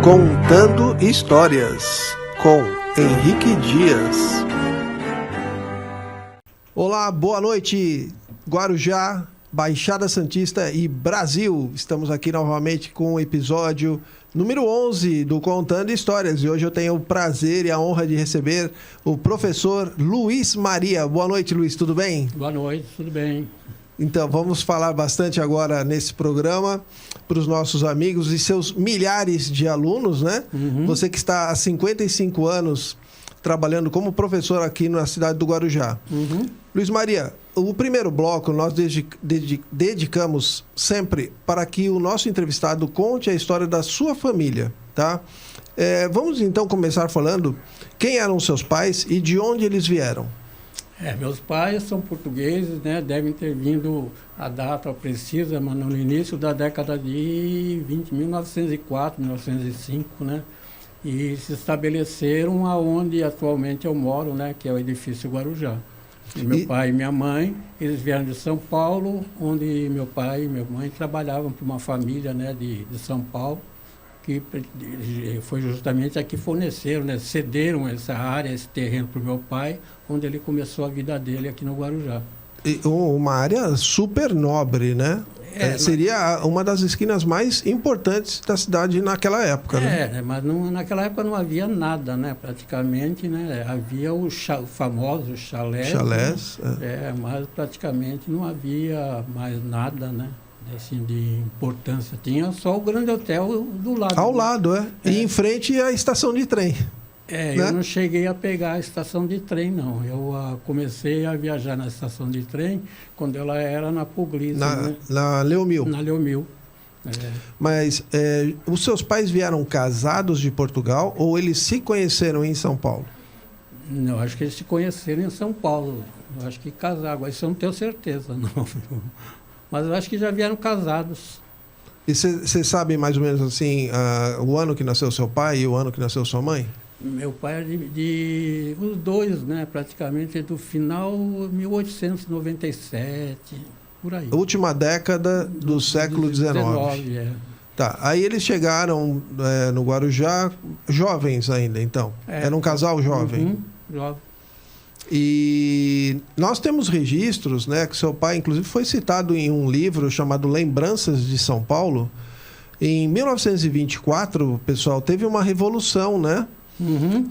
Contando Histórias, com Henrique Dias. Olá, boa noite, Guarujá, Baixada Santista e Brasil. Estamos aqui novamente com o episódio número 11 do Contando Histórias. E hoje eu tenho o prazer e a honra de receber o professor Luiz Maria. Boa noite, Luiz, tudo bem? Boa noite, tudo bem. Então, vamos falar bastante agora nesse programa para os nossos amigos e seus milhares de alunos, né? Você que está há 55 anos trabalhando como professor aqui na cidade do Guarujá. Luiz Maria, o primeiro bloco nós dedicamos sempre para que o nosso entrevistado conte a história da sua família, tá? Vamos então começar falando quem eram seus pais e de onde eles vieram. Meus pais são portugueses, né? Devem ter vindo a data precisa, mas no início da década de 1904, 1905, né? E se estabeleceram aonde atualmente eu moro, né? Que é o edifício Guarujá. Meu pai e minha mãe, eles vieram de São Paulo, onde meu pai e minha mãe trabalhavam para uma família, né? de São Paulo, que foi justamente a que forneceram, né? Cederam essa área, esse terreno para o meu pai, onde ele começou a vida dele aqui no Guarujá. Uma área super nobre, né? Seria uma das esquinas mais importantes da cidade naquela época, né? Mas naquela época não havia nada, né? Praticamente, né? Havia o famoso chalés. Chalés. Né? Mas praticamente não havia mais nada, né? Assim, de importância. Tinha só o grande hotel do lado. Ao lado, E em frente a estação de trem. Né? Eu não cheguei a pegar a estação de trem, não. Eu comecei a viajar na estação de trem quando ela era na Puglisa. Né? Na Leomil. Na Leomil. Mas os seus pais vieram casados de Portugal ou eles se conheceram em São Paulo? Não, acho que eles se conheceram em São Paulo. Eu acho que casaram. Agora, isso eu não tenho certeza, não. Mas eu acho que já vieram casados. E você sabe mais ou menos assim o ano que nasceu seu pai e o ano que nasceu sua mãe? Meu pai é os dois, né? Praticamente do final 1897, por aí. Última década do século XIX. Tá, aí eles chegaram no Guarujá jovens ainda, então. Era um casal jovem. Jovem. E nós temos registros, né, que seu pai, inclusive, foi citado em um livro chamado Lembranças de São Paulo. Em 1924, pessoal, teve uma revolução, né?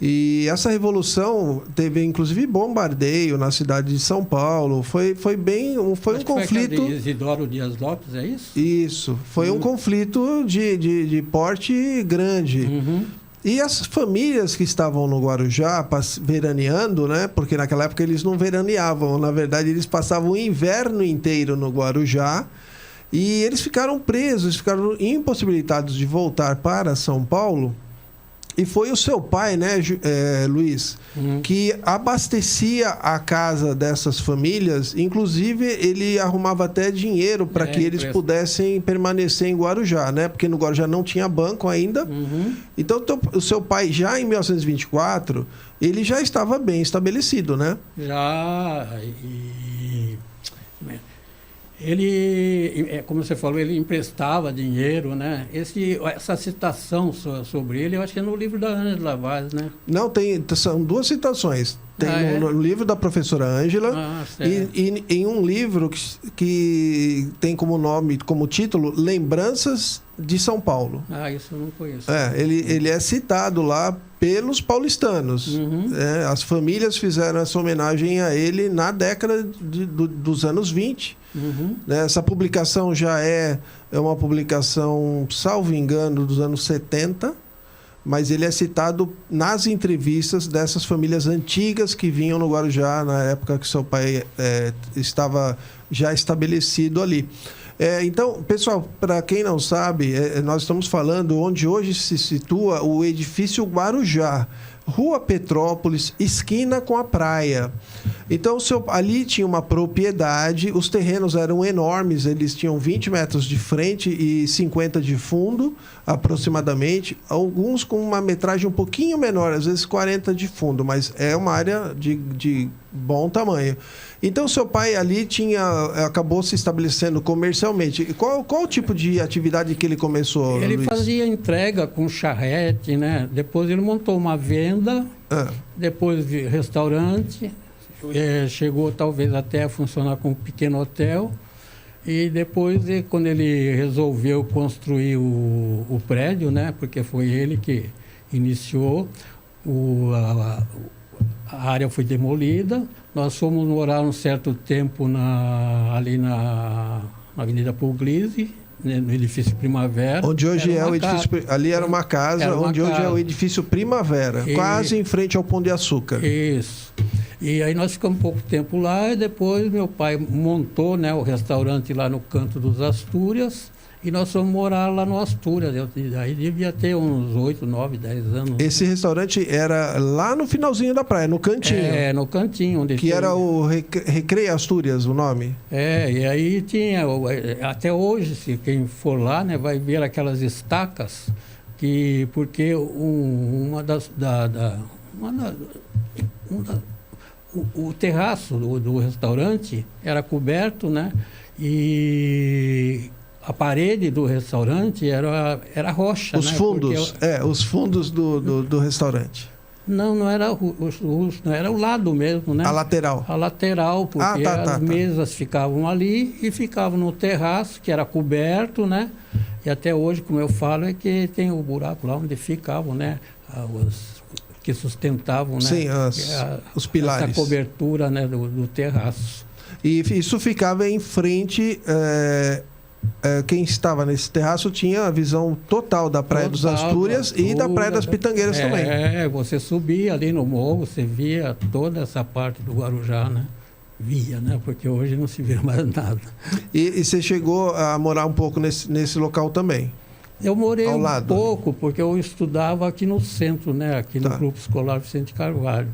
E essa revolução teve, inclusive, bombardeio na cidade de São Paulo. Foi um conflito. Foi Isidoro Dias Lopes, é isso? Isso. Foi um conflito de porte grande. E as famílias que estavam no Guarujá veraneando, né? Porque naquela época eles não veraneavam, na verdade eles passavam o inverno inteiro no Guarujá e eles ficaram presos, ficaram impossibilitados de voltar para São Paulo. E foi o seu pai, né, Luiz, que abastecia a casa dessas famílias. Inclusive, ele arrumava até dinheiro para que eles pudessem permanecer em Guarujá, né? Porque no Guarujá não tinha banco ainda. Então, o seu pai, já em 1924, ele já estava bem estabelecido, né? Já. Ele, como você falou, ele emprestava dinheiro, né? Essa citação sobre ele, eu acho que é no livro da Ângela Vaz, né? Não, são duas citações. Tem no livro da professora Ângela e em um livro que tem como título Lembranças de São Paulo. Isso eu não conheço. Ele é citado lá pelos paulistanos. As famílias fizeram essa homenagem a ele na década dos anos 20. Essa publicação já é uma publicação, salvo engano, dos anos 70, mas ele é citado nas entrevistas dessas famílias antigas que vinham no Guarujá na época que seu pai estava já estabelecido ali. Então, pessoal, para quem não sabe, nós estamos falando onde hoje se situa o edifício Guarujá, Rua Petrópolis, esquina com a praia. Então, ali tinha uma propriedade, os terrenos eram enormes, eles tinham 20 metros de frente e 50 de fundo, aproximadamente. Alguns com uma metragem um pouquinho menor, às vezes 40 de fundo, mas é uma área de bom tamanho. Então, seu pai ali acabou se estabelecendo comercialmente. Qual o tipo de atividade que ele começou, Ele Luiz? fazia entrega com charrete, né? Depois ele montou uma venda, depois restaurante, chegou talvez até a funcionar como um pequeno hotel. E depois, quando ele resolveu construir o prédio, né? Porque foi ele que iniciou, a área foi demolida. Nós fomos morar um certo tempo ali na Avenida Puglisi, né, no edifício Primavera. Onde hoje é o edifício... Ali era uma casa, onde hoje é o edifício Primavera, quase em frente ao Pão de Açúcar. Isso. E aí nós ficamos um pouco tempo lá e depois meu pai montou, né, o restaurante lá no Canto dos Astúrias. E nós fomos morar lá no Astúrias. Aí devia ter uns 8, 9, 10 anos. Esse restaurante era lá no finalzinho da praia, no cantinho. No cantinho. Onde que era o Recreio Astúrias, o nome? E aí tinha... Até hoje, se quem for lá, né, vai ver aquelas estacas, porque o terraço do restaurante era coberto, né? E... a parede do restaurante era rocha. Os fundos, os fundos do restaurante. Não era não era o lado mesmo, né? A lateral. A lateral, porque as mesas ficavam ali e ficavam no terraço, que era coberto, né? E até hoje, como eu falo, é que tem o buraco lá onde ficavam, né? Que sustentavam, né? Sim, os pilares. Essa cobertura, né? do terraço. E isso ficava em frente... quem estava nesse terraço tinha a visão total da Praia dos Astúrias e da Praia das Pitangueiras também. Você subia ali no morro, você via toda essa parte do Guarujá, né? Via, né? Porque hoje não se vê mais nada. E você chegou a morar um pouco nesse local também? Eu morei pouco, porque eu estudava aqui no centro, né? Aqui no Grupo Escolar Vicente Carvalho.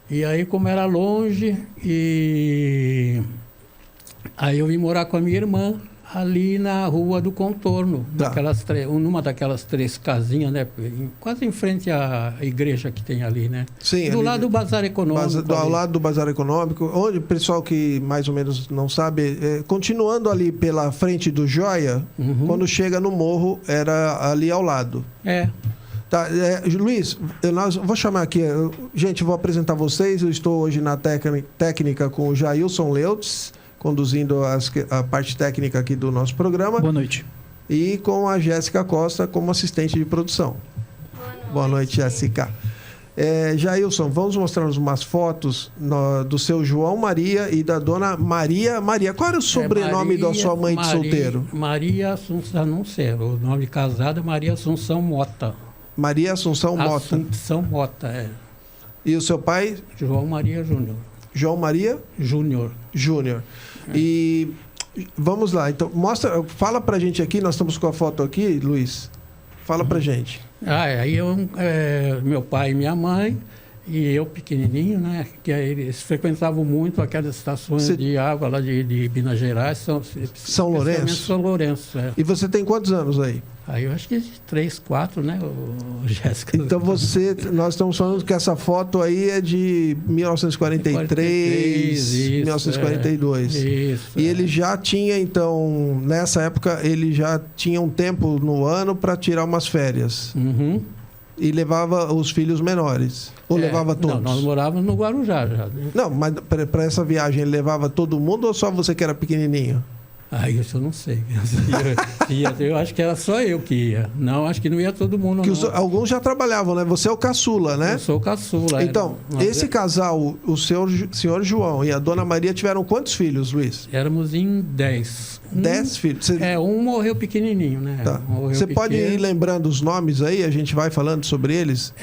E aí, como era longe, aí eu vim morar com a minha irmã, ali na Rua do Contorno, numa daquelas 3 casinhas, né? Quase em frente à igreja que tem ali, né? Sim, do lado do Bazar Econômico. Ao lado do Bazar Econômico, onde o pessoal que mais ou menos não sabe, continuando ali pela frente do Joia, quando chega no morro, era ali ao lado. Tá, Luiz, vou chamar aqui, gente, vou apresentar vocês, eu estou hoje na técnica com o Jailson Leutz, conduzindo a parte técnica aqui do nosso programa. Boa noite. E com a Jéssica Costa como assistente de produção. Boa noite, Jéssica. Jailson, vamos mostrar umas fotos do seu João Maria e da dona Maria. Qual era o sobrenome da sua mãe de solteiro? Maria Assunção, não sei. O nome de casada é Maria Assunção Mota. Maria Assunção Mota. Assunção Mota, E o seu pai? João Maria Júnior. João Maria? Júnior. E vamos lá, então fala pra gente aqui, nós estamos com a foto aqui, Luiz, fala pra gente. Aí meu pai e minha mãe, e eu pequenininho, né, que eles frequentavam muito aquelas estações de água lá de Minas Gerais, São Lourenço? São Lourenço, E você tem quantos anos aí? Aí eu acho que 3, 4, né, Jéssica? Então nós estamos falando que essa foto aí é de 1943, 1942. Isso. E ele já tinha, então, nessa época, ele já tinha um tempo no ano para tirar umas férias. E levava os filhos menores? Ou levava todos? Não, nós morávamos no Guarujá já. Não, mas para essa viagem ele levava todo mundo ou só você que era pequenininho? Isso eu não sei. Eu acho que era só eu que ia. Não, acho que não ia todo mundo. Alguns já trabalhavam, né? Você é o caçula, né? Eu sou o caçula. Então, esse casal, o senhor João e a dona Maria, tiveram quantos filhos, Luiz? Éramos em 10. 10 filhos? Um morreu pequenininho, né? Tá. Você pode ir lembrando os nomes aí? A gente vai falando sobre eles?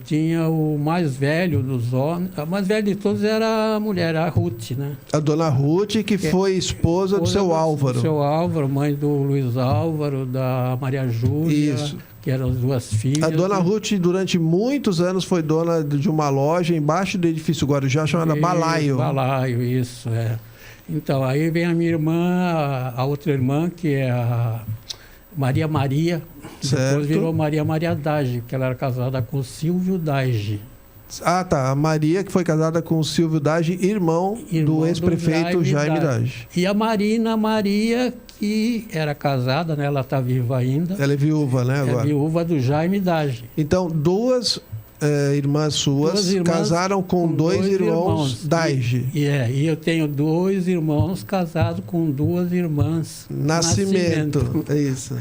Tinha o mais velho dos homens. A mais velha de todos era a mulher, a Ruth, né? A dona Ruth, que foi esposa do seu Álvaro. Do seu Álvaro, mãe do Luiz Álvaro, da Maria Júlia. Isso. que eram as duas filhas. A dona Ruth, durante muitos anos, foi dona de uma loja embaixo do edifício Guarujá, chamada Balaio. Balaio, isso, é. Então, aí vem a minha irmã, a outra irmã, que é a Maria, certo. Depois virou Maria Dage, que ela era casada com o Silvio Dage. Ah, tá. A Maria, que foi casada com o Silvio Dage, irmão do ex-prefeito Jaime Dage. E a Marina Maria, que era casada, né? Ela está viva ainda. Ela é viúva, né, agora? É viúva do Jaime Dage. Então, duas irmãs suas casaram com dois irmãos Dage. E eu tenho 2 irmãos casados com 2 irmãs Nascimento. É isso.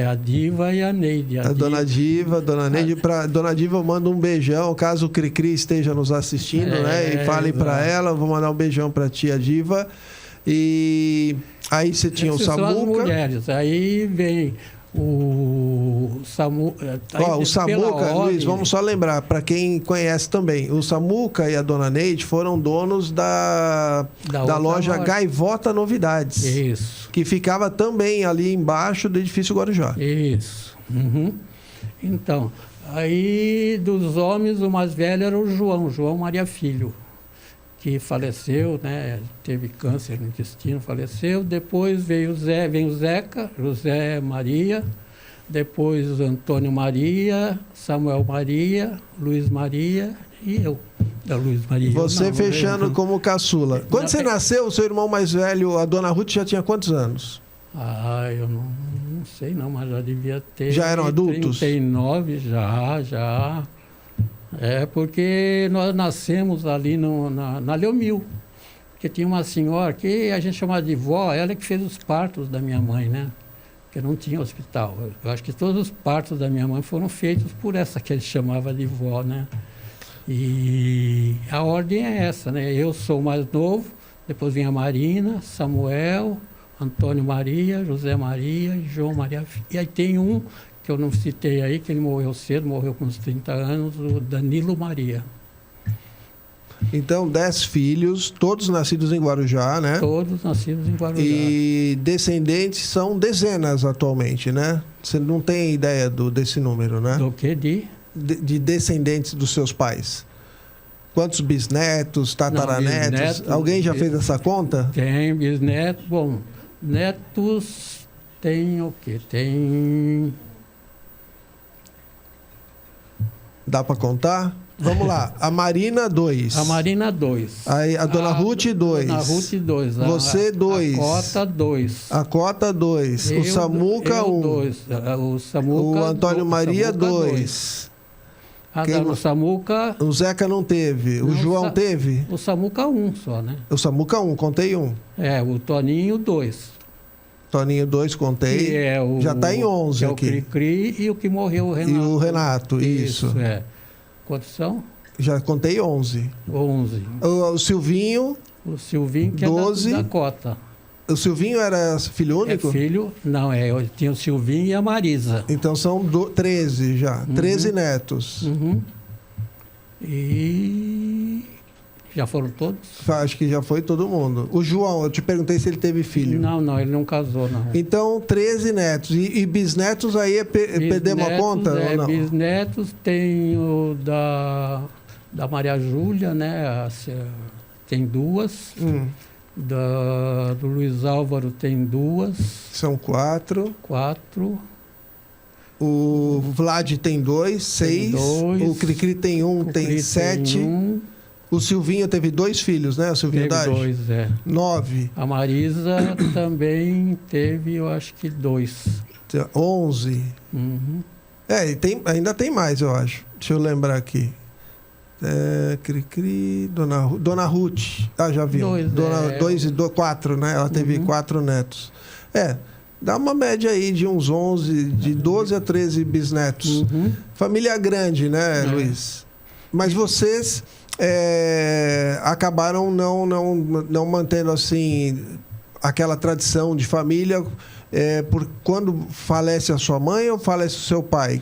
A Diva e a Neide. Dona Diva, Dona Neide. Para Dona Diva, eu mando um beijão, caso o Cricri esteja nos assistindo, né? E fale para ela, vou mandar um beijão para tia Diva. E aí você tinha o Samuca. São as mulheres. Aí vem o Samuca. O Samuca, Luiz, vamos só lembrar, para quem conhece também, o Samuca e a Dona Neide foram donos da loja Gaivota Novidades. Isso. Que ficava também ali embaixo do edifício Guarujá. Isso. Uhum. Então, aí dos homens, o mais velho era o João Maria Filho, que faleceu, né? Teve câncer no intestino, faleceu. Depois vem o Zeca, José Maria, depois Antônio Maria, Samuel Maria, Luiz Maria e eu. Da Luiz Maria. Você fechando como caçula. Quando você nasceu, o seu irmão mais velho, a Dona Ruth, já tinha quantos anos? Eu não sei não, mas já devia ter... Já eram adultos? 39, já. Porque nós nascemos ali na Leomil, porque tinha uma senhora que a gente chamava de vó, ela que fez os partos da minha mãe, né? Porque não tinha hospital. Eu acho que todos os partos da minha mãe foram feitos por essa que ele chamava de vó, né? E a ordem é essa, né? Eu sou o mais novo, depois vem a Marina, Samuel, Antônio Maria, José Maria e João Maria. E aí tem um que eu não citei aí, que ele morreu cedo, morreu com uns 30 anos, o Danilo Maria. Então, 10 filhos, todos nascidos em Guarujá, né? Todos nascidos em Guarujá. E descendentes são dezenas atualmente, né? Você não tem ideia desse número, né? Do que? De descendentes dos seus pais. Quantos bisnetos, tataranetos? Bisnetos, alguém já fez essa conta? Tem bisnetos. Bom, netos tem o quê? Tem... Dá para contar? Vamos lá. A Marina, 2. A Marina, 2. Aí a Dona Ruth, 2. A Ruth, 2. Você, 2. A Cota, 2. A Cota, 2. O Samuca, 1. 2. O Samuca, o Antônio Maria, 2. O Samuca... O Zeca não teve. O João teve? O Samuca, 1 só, né? O Samuca, 1. Contei 1. O Toninho, 2. Toninho, 2, contei. Já está em 11 aqui. O Cricri e o que morreu, o Renato. E o Renato, isso. Quantos são? Já contei 11. 11. O Silvinho... O Silvinho, que 12. É da Cota. O Silvinho era filho único? Eu tinha o Silvinho e a Marisa. Então são 13 já. 13 netos. Uhum. E... Já foram todos? Acho que já foi todo mundo. O João, eu te perguntei se ele teve filho. Não, ele não casou, não. Então, 13 netos. E bisnetos aí perdemos a conta? Ou não? Bisnetos tem o da Maria Júlia, né? Tem 2. Do Luiz Álvaro tem 2. São 4. 4. O Vlad tem 2, 6. O Cricri tem 1, tem 7. O Silvinho teve 2 filhos, né? O Silvinho Dage? Teve 2, 9. A Marisa também teve, eu acho que 2. 11. Uhum. Ainda tem mais, eu acho. Deixa eu lembrar aqui. Cricri, Dona Ruth. Já viu. 2 e 4, né? Ela teve 4 netos. Dá uma média aí de uns 11, de 12 a 13 bisnetos. Família grande, né, Luiz? Mas vocês... acabaram não mantendo assim aquela tradição de família por quando falece a sua mãe ou falece o seu pai,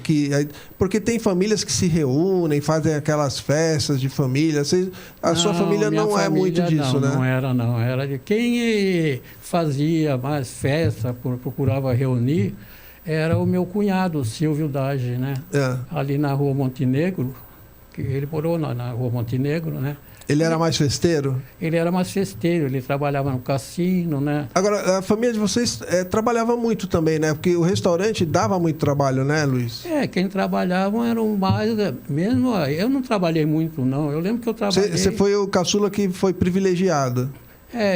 porque tem famílias que se reúnem, fazem aquelas festas de família. A sua família não é muito disso, né? Não era de quem fazia mais festa, procurava reunir, era o meu cunhado, o Silvio Dage, né? Ali na Rua Montenegro, que ele morou na Rua Montenegro, né? Ele era mais festeiro? Ele era mais festeiro, ele trabalhava no cassino, né? Agora, a família de vocês trabalhava muito também, né? Porque o restaurante dava muito trabalho, né, Luiz? Quem trabalhava eram mais... Mesmo eu não trabalhei muito, não. Eu lembro que eu trabalhei... Você foi o caçula que foi privilegiado.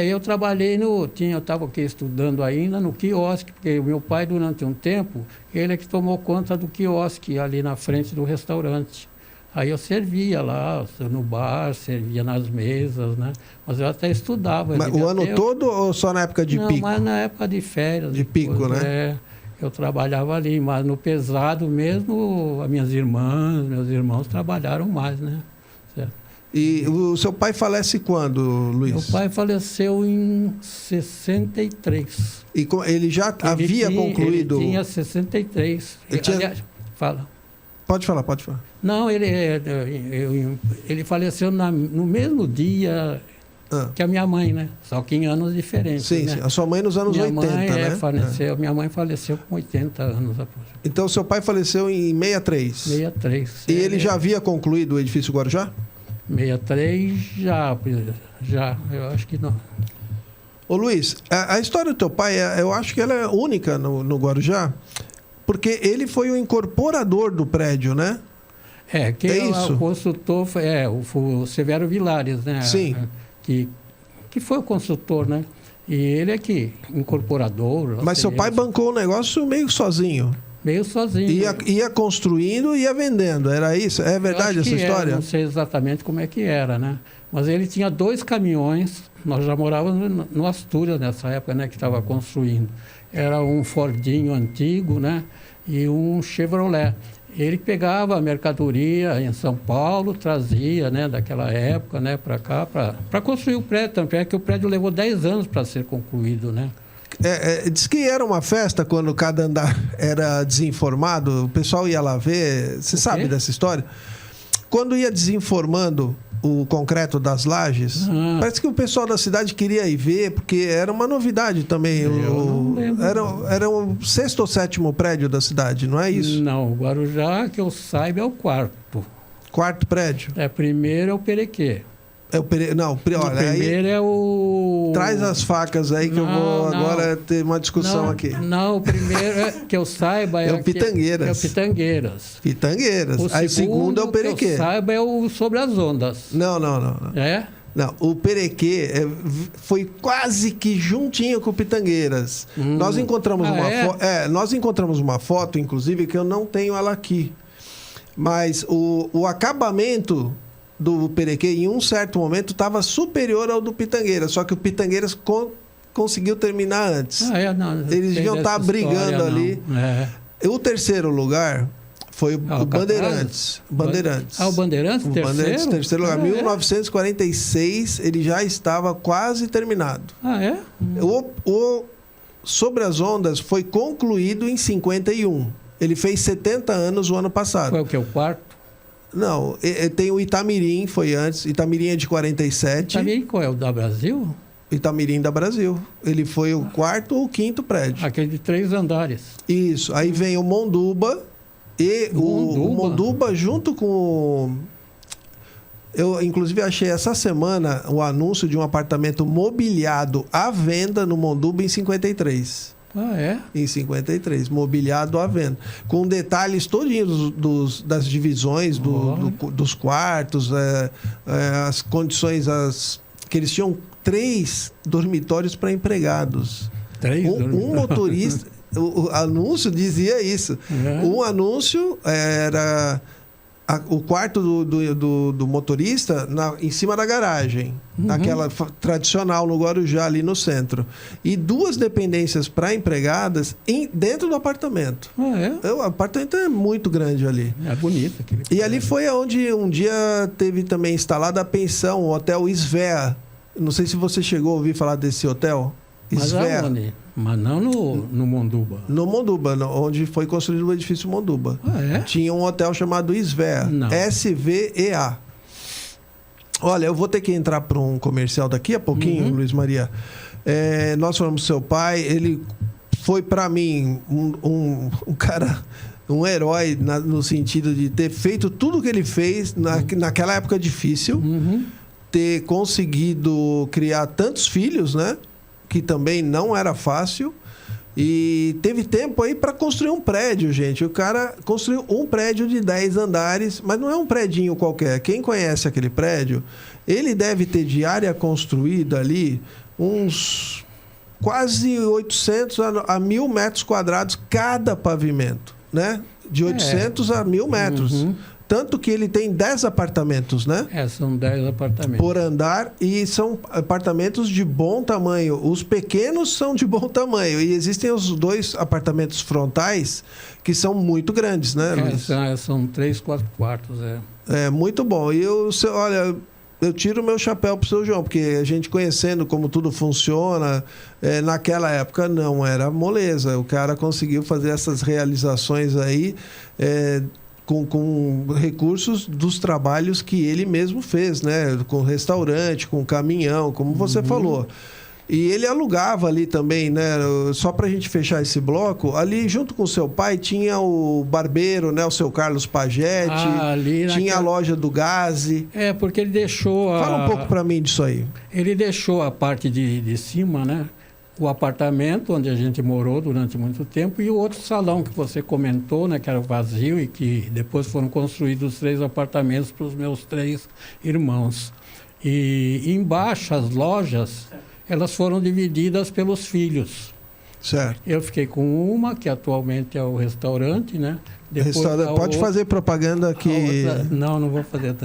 Eu trabalhei eu estava aqui estudando ainda no quiosque, porque o meu pai, durante um tempo, ele é que tomou conta do quiosque ali na frente do restaurante. Aí eu servia lá, no bar, servia nas mesas, né? Mas eu até estudava. Mas o ano todo ou só na época de pico? Não, mas na época de férias. De pico, depois, né? Eu trabalhava ali, mas no pesado mesmo, as minhas irmãs, meus irmãos trabalharam mais, né? Certo. E o seu pai falece quando, Luiz? Meu pai faleceu em 63. E ele já havia concluído... Ele tinha 63. Aliás, fala. Pode falar. Não, ele faleceu no mesmo dia que a minha mãe, né? Só que em anos diferentes. Sim, né? Sim. A sua mãe nos anos 80, né? Minha mãe faleceu com 80 anos. Então, seu pai faleceu em 63? 63. E ele já havia concluído o edifício Guarujá? 63 já, eu acho que não. Ô Luiz, a história do teu pai, eu acho que ela é única no Guarujá, porque ele foi o incorporador do prédio, né? O construtor foi o Severo Vilares, né? Sim. Que foi o construtor, né? E ele é que incorporador. Mas seu pai bancou o negócio meio sozinho. Meio sozinho. Ia construindo e ia vendendo, era isso? É verdade essa história? Não sei exatamente como é que era, né? Mas ele tinha 2 caminhões, nós já morávamos no Astúrias nessa época, né? Que estava construindo. Era um Fordinho antigo, né? E um Chevrolet. Ele pegava a mercadoria em São Paulo, trazia, né, daquela época, né, para cá, para construir o prédio. Tanto é que o prédio levou 10 anos para ser concluído, né? Diz que era uma festa quando cada andar era desinformado, o pessoal ia lá ver. Você sabe dessa história? Quando ia desinformando o concreto das lajes, parece que o pessoal da cidade queria ir ver, porque era uma novidade também. Era o 6º ou 7º prédio da cidade, não é isso? Não, o Guarujá, que eu saiba, é o 4º. 4º prédio? Primeiro é o Perequê. Não, olha, primeiro aí, é o... Traz as facas aí que eu vou agora ter uma discussão aqui. Não, o primeiro que eu saiba é o Pitangueiras. É o Pitangueiras. Aí o segundo é o Perequê. Que eu saiba é o Sobre as Ondas. Não. Não, o Perequê foi quase que juntinho com o Pitangueiras. Nós encontramos nós encontramos uma foto, inclusive, que eu não tenho ela aqui. Mas o acabamento do Perequê, em um certo momento, estava superior ao do Pitangueiras, só que o Pitangueiras conseguiu terminar antes. Eles deviam estar brigando ali. O 3º lugar foi o Bandeirantes. O Bandeirantes, terceiro? Bandeirantes, 3º lugar. 1946, ele já estava quase terminado. O Sobre as Ondas foi concluído em 51. Ele fez 70 anos o ano passado. Foi o que? O 4º? Não, tem o Itamirim, foi antes. Itamirim é de 47. Itamirim qual é? O da Brasil? Itamirim da Brasil. Ele foi o 4º ou 5º prédio. Aquele de 3 andares. Isso. Aí vem o Monduba e o Monduba junto com... Eu, inclusive, achei essa semana o anúncio de um apartamento mobiliado à venda no Monduba em 53. Em 53, mobiliado à venda. Com detalhes todinhos das divisões, dos quartos, as condições, que eles tinham 3 dormitórios para empregados. 3 um motorista... O anúncio dizia isso. Um anúncio era... o quarto do motorista em cima da garagem, naquela tradicional no Guarujá, ali no centro. E 2 dependências para empregadas dentro do apartamento. O apartamento é muito grande ali. É bonito. E ali foi onde um dia teve também instalada a pensão, o Hotel Svea. Não sei se você chegou a ouvir falar desse hotel. Mas aonde? Mas não no Monduba. No Monduba, onde foi construído o edifício Monduba. Tinha um hotel chamado Svea. SVEA. Olha, eu vou ter que entrar para um comercial daqui a pouquinho, Luiz Maria. Nós falamos do seu pai, ele foi para mim um cara, um herói no sentido de ter feito tudo que ele fez naquela época difícil, ter conseguido criar tantos filhos, né? Que também não era fácil. E teve tempo aí para construir um prédio, gente. O cara construiu um prédio de 10 andares, mas não é um predinho qualquer. Quem conhece aquele prédio, ele deve ter de área construída ali uns quase 800 a 1.000 metros quadrados cada pavimento, né? De 800 a 1.000 metros. Tanto que ele tem 10 apartamentos, né? São 10 apartamentos. Por andar, e são apartamentos de bom tamanho. Os pequenos são de bom tamanho. E existem os 2 apartamentos frontais que são muito grandes, né, Luiz? São 3, 4 quartos, É muito bom. E olha, eu tiro o meu chapéu pro seu João, porque a gente conhecendo como tudo funciona, naquela época não era moleza. O cara conseguiu fazer essas realizações aí, com recursos dos trabalhos que ele mesmo fez, né? Com restaurante, com caminhão, como você falou. E ele alugava ali também, né? Só para a gente fechar esse bloco, ali junto com o seu pai tinha o barbeiro, né? O seu Carlos Pagetti, tinha a loja do Gazi. Porque ele deixou Fala um pouco para mim disso aí. Ele deixou a parte de cima, né? O apartamento onde a gente morou durante muito tempo e o outro salão que você comentou, né, que era vazio e que depois foram construídos 3 apartamentos para os meus 3 irmãos. E embaixo as lojas, elas foram divididas pelos filhos. Certo. Eu fiquei com uma, que atualmente é o restaurante, né? Pode fazer propaganda aqui. Não vou fazer.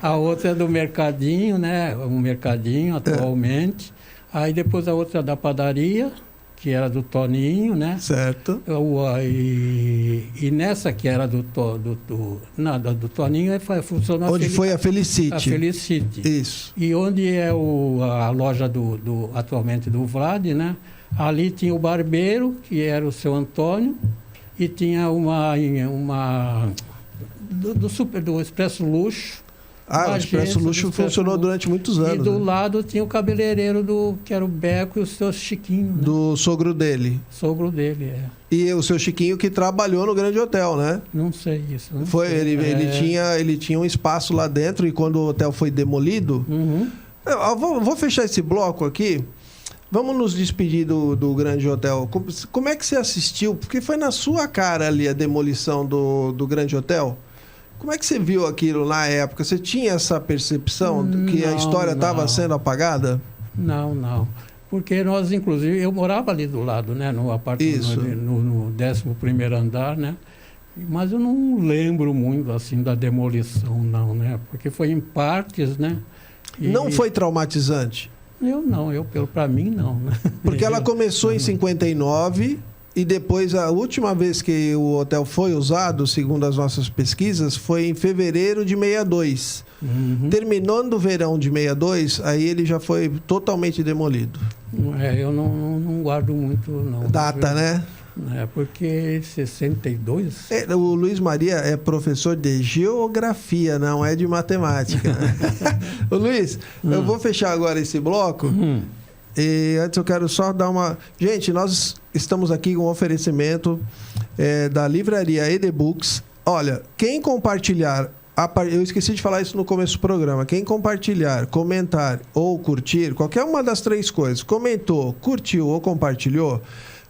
A outra é do mercadinho, né? Um mercadinho atualmente. Aí depois a outra da padaria, que era do Toninho, né? Certo. E nessa que era do Toninho, funcionou... Onde foi a Felicity. A Felicity. Isso. E onde é a loja atualmente do Vlad, né? Ali tinha o barbeiro, que era o seu Antônio, e tinha do Expresso Luxo. O Expresso Luxo funcionou durante muitos anos. E do lado tinha o cabeleireiro que era o Beco e o seu Chiquinho. Né? Do sogro dele. Sogro dele, E o seu Chiquinho que trabalhou no Grande Hotel, né? Não sei isso. Ele tinha um espaço lá dentro e quando o hotel foi demolido... Eu vou fechar esse bloco aqui. Vamos nos despedir do Grande Hotel. Como é que você assistiu? Porque foi na sua cara ali a demolição do Grande Hotel. Como é que você viu aquilo na época? Você tinha essa percepção de que a história estava sendo apagada? Não. Porque nós, inclusive, eu morava ali do lado, né? No apartamento, no 11º andar, né? Mas eu não lembro muito, assim, da demolição, não, né? Porque foi em partes, né? Não foi traumatizante? Para mim, não. Né? Porque ela começou em 59... E depois, a última vez que o hotel foi usado, segundo as nossas pesquisas, foi em fevereiro de 62. Terminando o verão de 62, aí ele já foi totalmente demolido. Eu não guardo muito, não. Data, né? Porque 62... O Luiz Maria é professor de geografia, não é de matemática. Ô Luiz, eu vou fechar agora esse bloco... E antes eu quero só dar uma... Gente, nós estamos aqui com um oferecimento da livraria ED-Books. Olha, quem compartilhar... Eu esqueci de falar isso no começo do programa. Quem compartilhar, comentar ou curtir, qualquer uma das 3 coisas, comentou, curtiu ou compartilhou,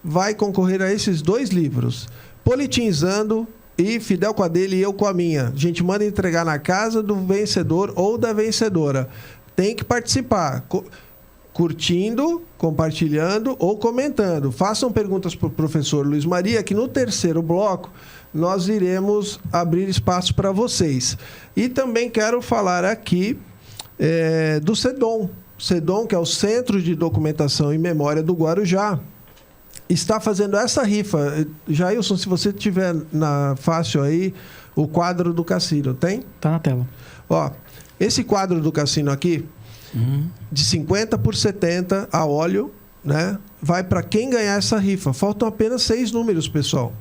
vai concorrer a esses 2 livros. Politinizando e Fidel com a dele e eu com a minha. A gente manda entregar na casa do vencedor ou da vencedora. Tem que participar. Curtindo, compartilhando ou comentando. Façam perguntas para o professor Luiz Maria, que no 3º bloco nós iremos abrir espaço para vocês. E também quero falar aqui do CEDOM. CEDOM, que é o Centro de Documentação e Memória do Guarujá, está fazendo essa rifa. Jailson, se você tiver fácil aí, o quadro do cassino, tem? Tá na tela. Ó, esse quadro do cassino aqui, de 50 por 70 a óleo, né? Vai para quem ganhar essa rifa. Faltam apenas 6 números, pessoal.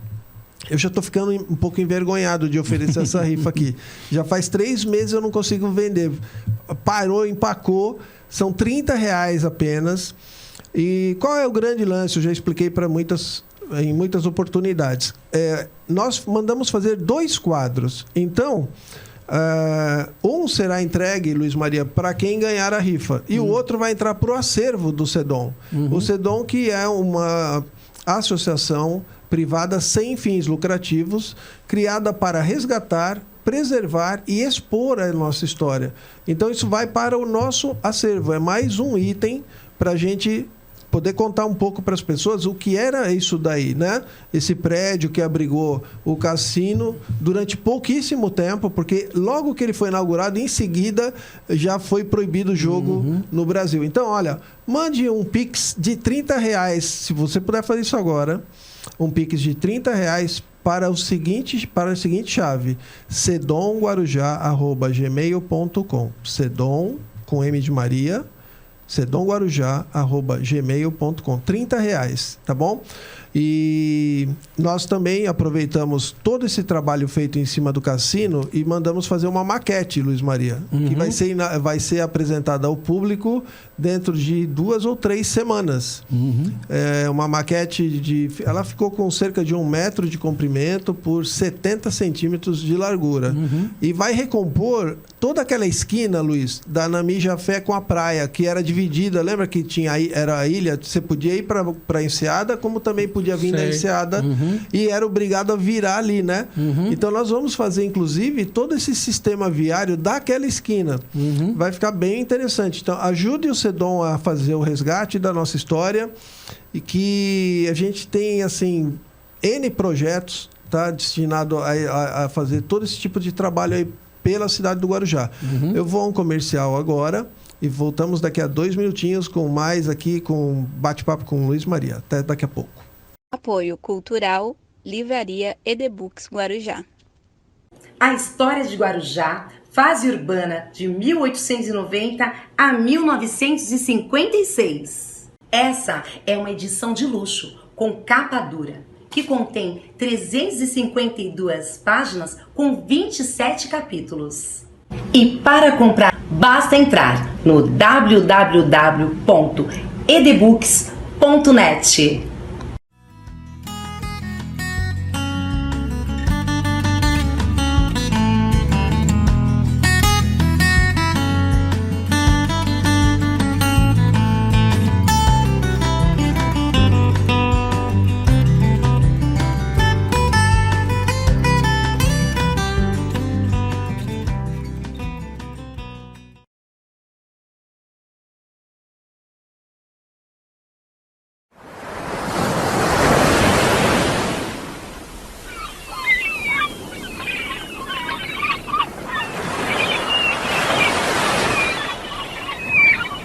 Eu já estou ficando um pouco envergonhado de oferecer essa rifa aqui. Já faz 3 meses eu não consigo vender. Parou, empacou. São R$30 apenas. E qual é o grande lance? Eu já expliquei em muitas oportunidades. Nós mandamos fazer 2 quadros. Então, um será entregue, Luiz Maria, para quem ganhar a rifa. E o outro vai entrar para o acervo do SEDOM. O SEDOM, que é uma associação privada sem fins lucrativos, criada para resgatar, preservar e expor a nossa história. Então, isso vai para o nosso acervo. É mais um item para a gente poder contar um pouco para as pessoas o que era isso daí, né? Esse prédio que abrigou o cassino durante pouquíssimo tempo, porque logo que ele foi inaugurado, em seguida já foi proibido o jogo no Brasil. Então, olha, mande um Pix de R$30, se você puder fazer isso agora, um Pix de R$30 para a seguinte chave: sedomguarujá@gmail.com. Sedom com M de Maria, sedomguarujá@gmail.com. R$30, tá bom? E nós também aproveitamos todo esse trabalho feito em cima do cassino e mandamos fazer uma maquete, Luiz Maria, que vai ser apresentada ao público dentro de 2 ou 3 semanas. É uma maquete ela ficou com cerca de 1 metro de comprimento por 70 centímetros de largura. E vai recompor toda aquela esquina, Luiz, da Nami Jafé com a praia, que era dividida. Lembra que era a ilha? Você podia ir para a Enseada, como também podia vir da Enseada, e era obrigado a virar ali, né? Então nós vamos fazer, inclusive, todo esse sistema viário daquela esquina. Vai ficar bem interessante. Então, ajude o SEDOM a fazer o resgate da nossa história, e que a gente tem, assim, N projetos, tá, destinado a fazer todo esse tipo de trabalho aí pela cidade do Guarujá. Eu vou a um comercial agora e voltamos daqui a 2 minutinhos com mais aqui, com bate-papo com o Luiz Maria. Até daqui a pouco. Apoio Cultural, Livraria EDBooks Guarujá. A história de Guarujá, fase urbana de 1890 a 1956. Essa é uma edição de luxo, com capa dura, que contém 352 páginas com 27 capítulos. E para comprar, basta entrar no www.edbooks.net.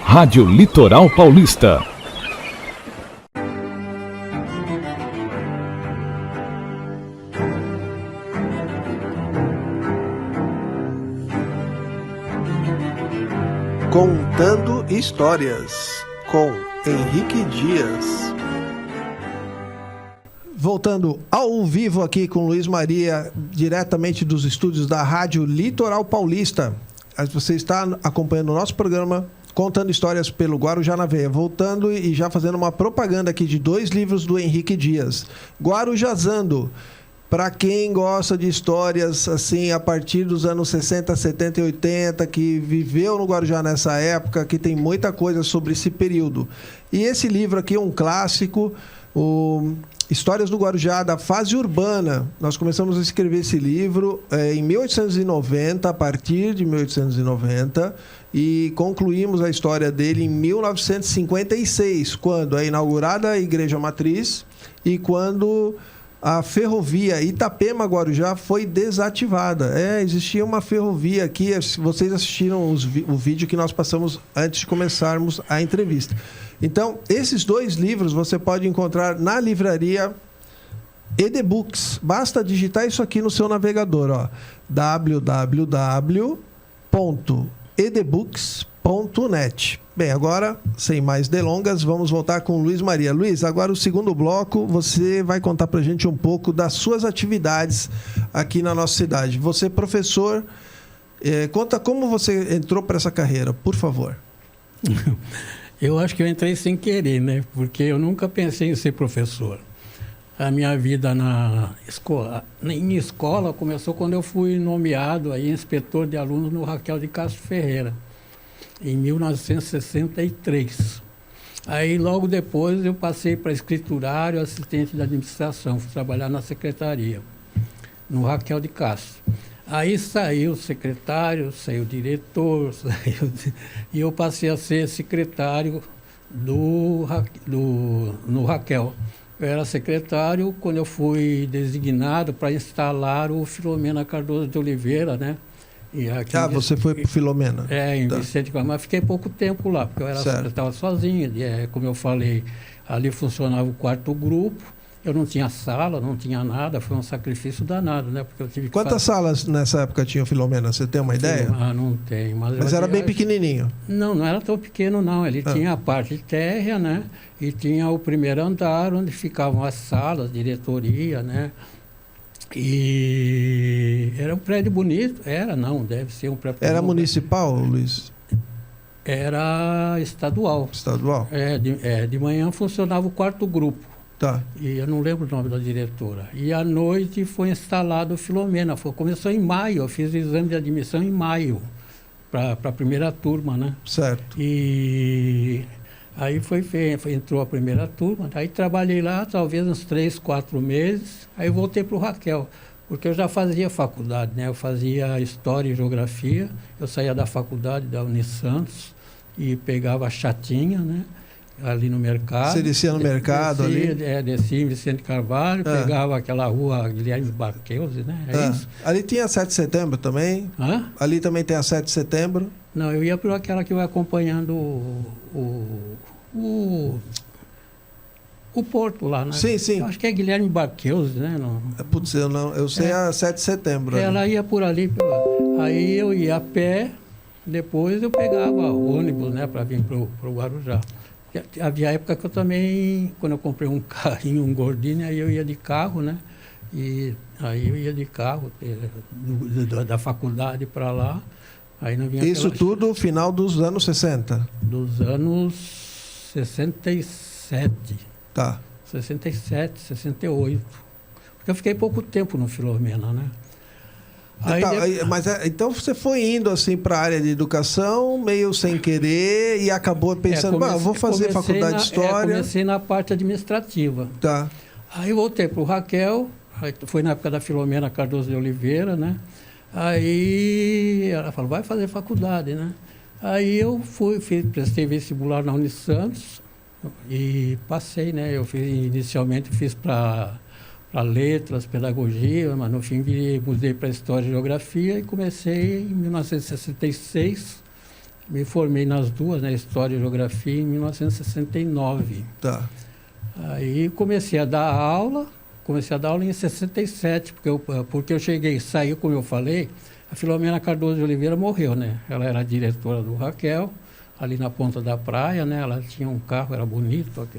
Rádio Litoral Paulista. Contando Histórias, com Henrique Dias. Voltando ao vivo aqui com Luiz Maria, diretamente dos estúdios da Rádio Litoral Paulista. Você está acompanhando o nosso programa Contando Histórias pelo Guarujá na Veia. Voltando e já fazendo uma propaganda aqui de 2 livros do Henrique Dias. Guarujazando. Para quem gosta de histórias assim a partir dos anos 60, 70 e 80, que viveu no Guarujá nessa época, que tem muita coisa sobre esse período. E esse livro aqui é um clássico, o Histórias do Guarujá, da fase urbana. Nós começamos a escrever esse livro em 1890, a partir de 1890, e concluímos a história dele em 1956, quando é inaugurada a Igreja Matriz e quando a ferrovia Itapema-Guarujá foi desativada. Existia uma ferrovia aqui, vocês assistiram o vídeo que nós passamos antes de começarmos a entrevista. Então, esses 2 livros você pode encontrar na livraria EDBooks. Basta digitar isso aqui no seu navegador, ó, www.edbooks.net. Bem, agora, sem mais delongas, vamos voltar com o Luiz Maria. Luiz, agora o segundo bloco, você vai contar para a gente um pouco das suas atividades aqui na nossa cidade. Você é professor, conta como você entrou para essa carreira, por favor. Eu acho que eu entrei sem querer, né? Porque eu nunca pensei em ser professor. A minha vida em escola começou quando eu fui nomeado aí inspetor de alunos no Raquel de Castro Ferreira, em 1963. Aí, logo depois, eu passei para escriturário, assistente de administração, fui trabalhar na secretaria, no Raquel de Castro. Aí saiu o secretário, saiu o diretor, e eu passei a ser secretário no Raquel. Eu era secretário quando eu fui designado para instalar o Filomena Cardoso de Oliveira, né? E aqui você foi para o Filomena. Em Vicente Carvalho, mas fiquei pouco tempo lá, porque eu estava sozinho. Como eu falei, ali funcionava o quarto grupo, eu não tinha sala, não tinha nada, foi um sacrifício danado, né? Porque eu tive que Quantas salas nessa época tinha o Filomena? Você tem uma ideia? Não tenho. Mas era bem pequenininho? Não era tão pequeno, não. Ele tinha a parte térrea, né? E tinha o primeiro andar, onde ficavam as salas, diretoria, né? E era um prédio bonito. Deve ser um prédio... Era municipal, Luiz? Era estadual. Estadual? De manhã funcionava o quarto grupo. Tá. E eu não lembro o nome da diretora. E à noite foi instalado o Filomena. Começou em maio, eu fiz o exame de admissão em maio, para a primeira turma, né? Certo. E aí entrou a primeira turma, aí trabalhei lá talvez uns 3, 4 meses, aí voltei para o Raquel, porque eu já fazia faculdade, né? Eu fazia História e Geografia, eu saía da faculdade da Unisantos e pegava a chatinha, né? Ali no mercado. Você descia no mercado ali? Descia em Vicente Carvalho, pegava aquela rua Guilherme Barqueuze, né? Isso. Ali tinha 7 de setembro também? Ali também tem a 7 de setembro? Não, eu ia por aquela que vai acompanhando o porto lá, né? Sim. Eu acho que é Guilherme Barqueuze, né? Putz, eu sei a 7 de setembro. Ela ia por ali. Aí eu ia a pé, depois eu pegava ônibus, né? Para vir para o Guarujá. Havia época que eu também, quando eu comprei um carrinho, um Gordini, aí eu ia de carro, né? E aí eu ia de carro, da faculdade para lá. Aí não vinha Isso tudo no final dos anos 60? Dos anos 67. Tá. 67, 68. Porque eu fiquei pouco tempo no Filomena, né? Então você foi indo assim para a área de educação, meio sem querer, e acabou pensando, vou fazer faculdade de História. Comecei na parte administrativa. Tá. Aí voltei para o Raquel, foi na época da Filomena Cardoso de Oliveira, né? Aí ela falou, vai fazer faculdade, né? Aí eu prestei vestibular na Unisantos e passei, né? Inicialmente fiz para letras, pedagogia, mas no fim mudei para História e Geografia e comecei em 1966, me formei nas duas, né, História e Geografia, em 1969. Tá. Aí comecei a dar aula em 67, porque eu saí, como eu falei, a Filomena Cardoso de Oliveira morreu, né? Ela era diretora do Raquel, ali na ponta da praia, né? Ela tinha um carro, era bonito,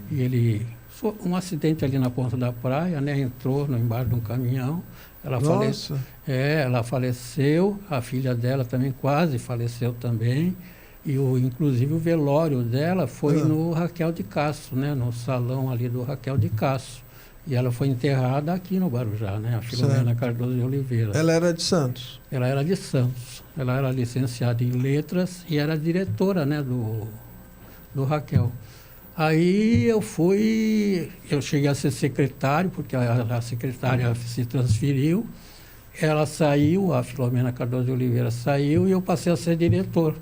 e um acidente ali na ponta da praia, né? Entrou embaixo de um caminhão. Ela faleceu, a filha dela também quase faleceu também. E inclusive o velório dela foi no Raquel de Castro, né? No salão ali do Raquel de Castro. E ela foi enterrada aqui no Guarujá, né? A Filomena Cardoso de Oliveira. Ela era de Santos? Ela era de Santos. Ela era licenciada em letras e era diretora, né? do Raquel. Aí eu cheguei a ser secretário, porque a secretária se transferiu, ela saiu, a Filomena Cardoso de Oliveira saiu e eu passei a ser diretor.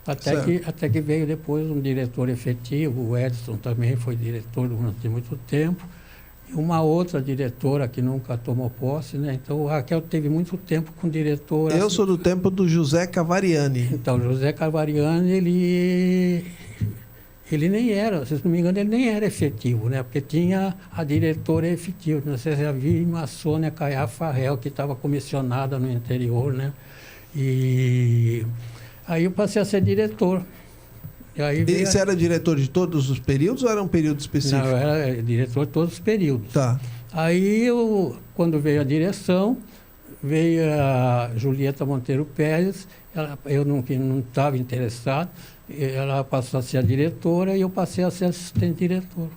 Até que veio depois um diretor efetivo, o Edson também foi diretor durante muito tempo, e uma outra diretora que nunca tomou posse, né? Então o Raquel teve muito tempo com diretor. Eu sou do tempo do José Cavariani. Então, José Cavariani, ele nem era, se não me engano, ele nem era efetivo, né? Porque tinha a diretora efetiva. Não sei se já viu a Sônia Caiá Farrell, que estava comissionada no interior, né? E aí eu passei a ser diretor. E você era diretor de todos os períodos ou era um período específico? Não, eu era diretor de todos os períodos. Tá. Aí, quando veio a direção, veio a Julieta Monteiro Pérez, eu não estava interessado, ela passou a ser a diretora e eu passei a ser assistente diretor.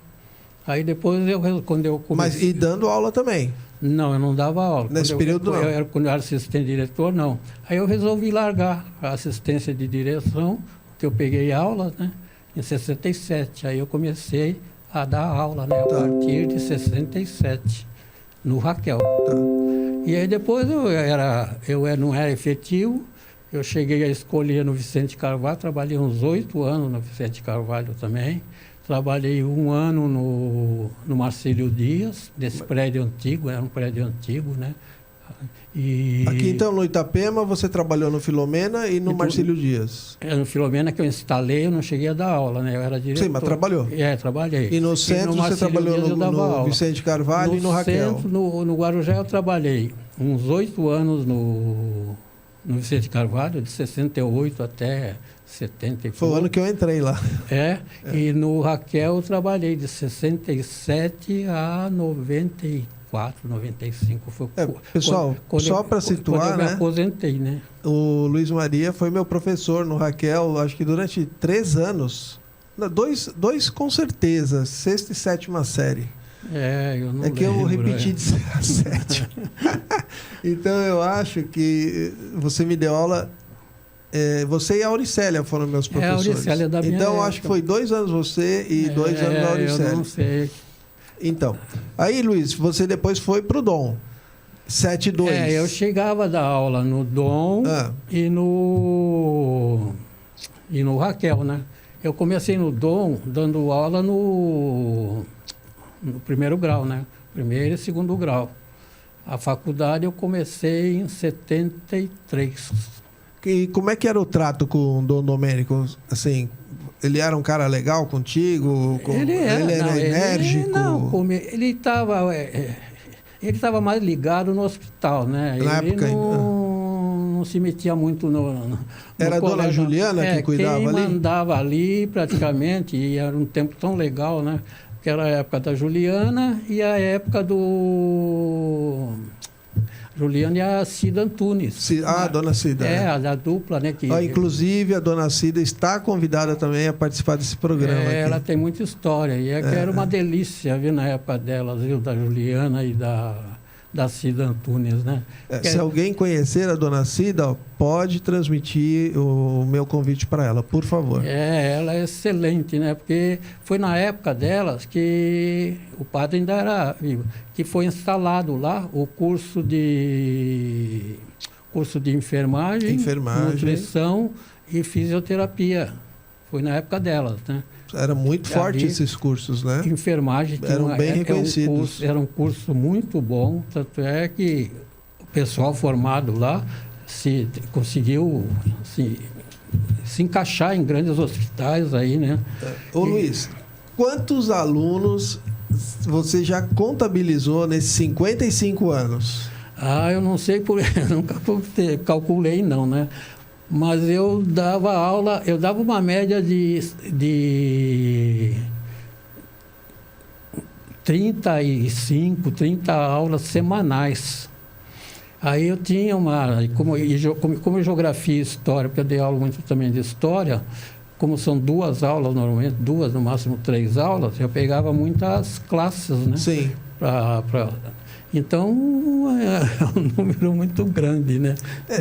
Aí depois, quando eu comecei... Mas e dando aula também? Não, eu não dava aula. Nesse período não? Quando eu era assistente diretor, não. Aí eu resolvi largar a assistência de direção, que eu peguei aula, né, em 67. Aí eu comecei a dar aula, né, a partir de 67, no Raquel. E aí depois eu não era efetivo, eu cheguei a escolher no Vicente Carvalho, trabalhei uns 8 anos no Vicente Carvalho também. Trabalhei 1 ano no Marcílio Dias, desse prédio antigo, era um prédio antigo, né? E aqui então, no Itapema, você trabalhou no Filomena e no Marcílio Dias? No Filomena que eu instalei, eu não cheguei a dar aula, né? Eu era diretor. Sim, mas trabalhou? Trabalhei. E no centro você trabalhou no Vicente Carvalho e no Raquel? Centro, no Guarujá eu trabalhei uns 8 anos no Vicente Carvalho, de 68 até 70 e pouco. Foi o ano que eu entrei lá. E no Raquel eu trabalhei de 67 a 94, 95. Pessoal, só para situar, quando eu me aposentei, né? O Luiz Maria foi meu professor no Raquel, acho que durante 3 anos. Não, dois com certeza, 6ª e 7ª série. Eu não que eu repeti de 7. Então eu acho que você me deu aula. Você e a Auricélia foram meus professores. A Auricélia da minha então época. Acho que foi 2 anos você e 2 anos a Auricélia. Eu não sei. Então, aí Luiz, você depois foi para o Dom. 7-2. Eu chegava a dar aula no Dom e no Raquel, né? Eu comecei no Dom dando aula no primeiro grau, né? Primeiro e segundo grau. A faculdade eu comecei em 73. E como é que era o trato com o Dom Domênico? Assim, ele era um cara legal contigo? Ele era enérgico? Ele estava mais ligado no hospital, né? Na ele época não se metia muito no era a dona Juliana que cuidava quem ali? Quem mandava ali praticamente, e era um tempo tão legal, né? Que era a época da Juliana e a época do... Juliana e a Cida Antunes. A dona Cida. A dupla, né? Inclusive, a dona Cida está convidada também a participar desse programa. Ela tem muita história. E que era uma delícia, viu, na época delas, viu, da Juliana e da Cida Antunes, né? Se alguém conhecer a dona Cida, pode transmitir o meu convite para ela, por favor. Ela é excelente, né? Porque foi na época delas que o padre ainda era vivo, que foi instalado lá o curso de enfermagem, nutrição e fisioterapia. Foi na época delas, né? Era muito forte esses cursos, né? Enfermagem. Eram bem reconhecidos. Era um curso muito bom, tanto é que o pessoal formado lá conseguiu se encaixar em grandes hospitais aí, né? Luiz, quantos alunos você já contabilizou nesses 55 anos? Eu não sei, nunca calculei não, né? Mas eu dava aula, eu dava uma média de 35, 30 aulas semanais. Aí eu tinha como geografia e história, porque eu dei aula muito também de história, como são 2 aulas normalmente, 2, no máximo 3 aulas, eu pegava muitas classes, né? Sim. Então, é um número muito grande, né?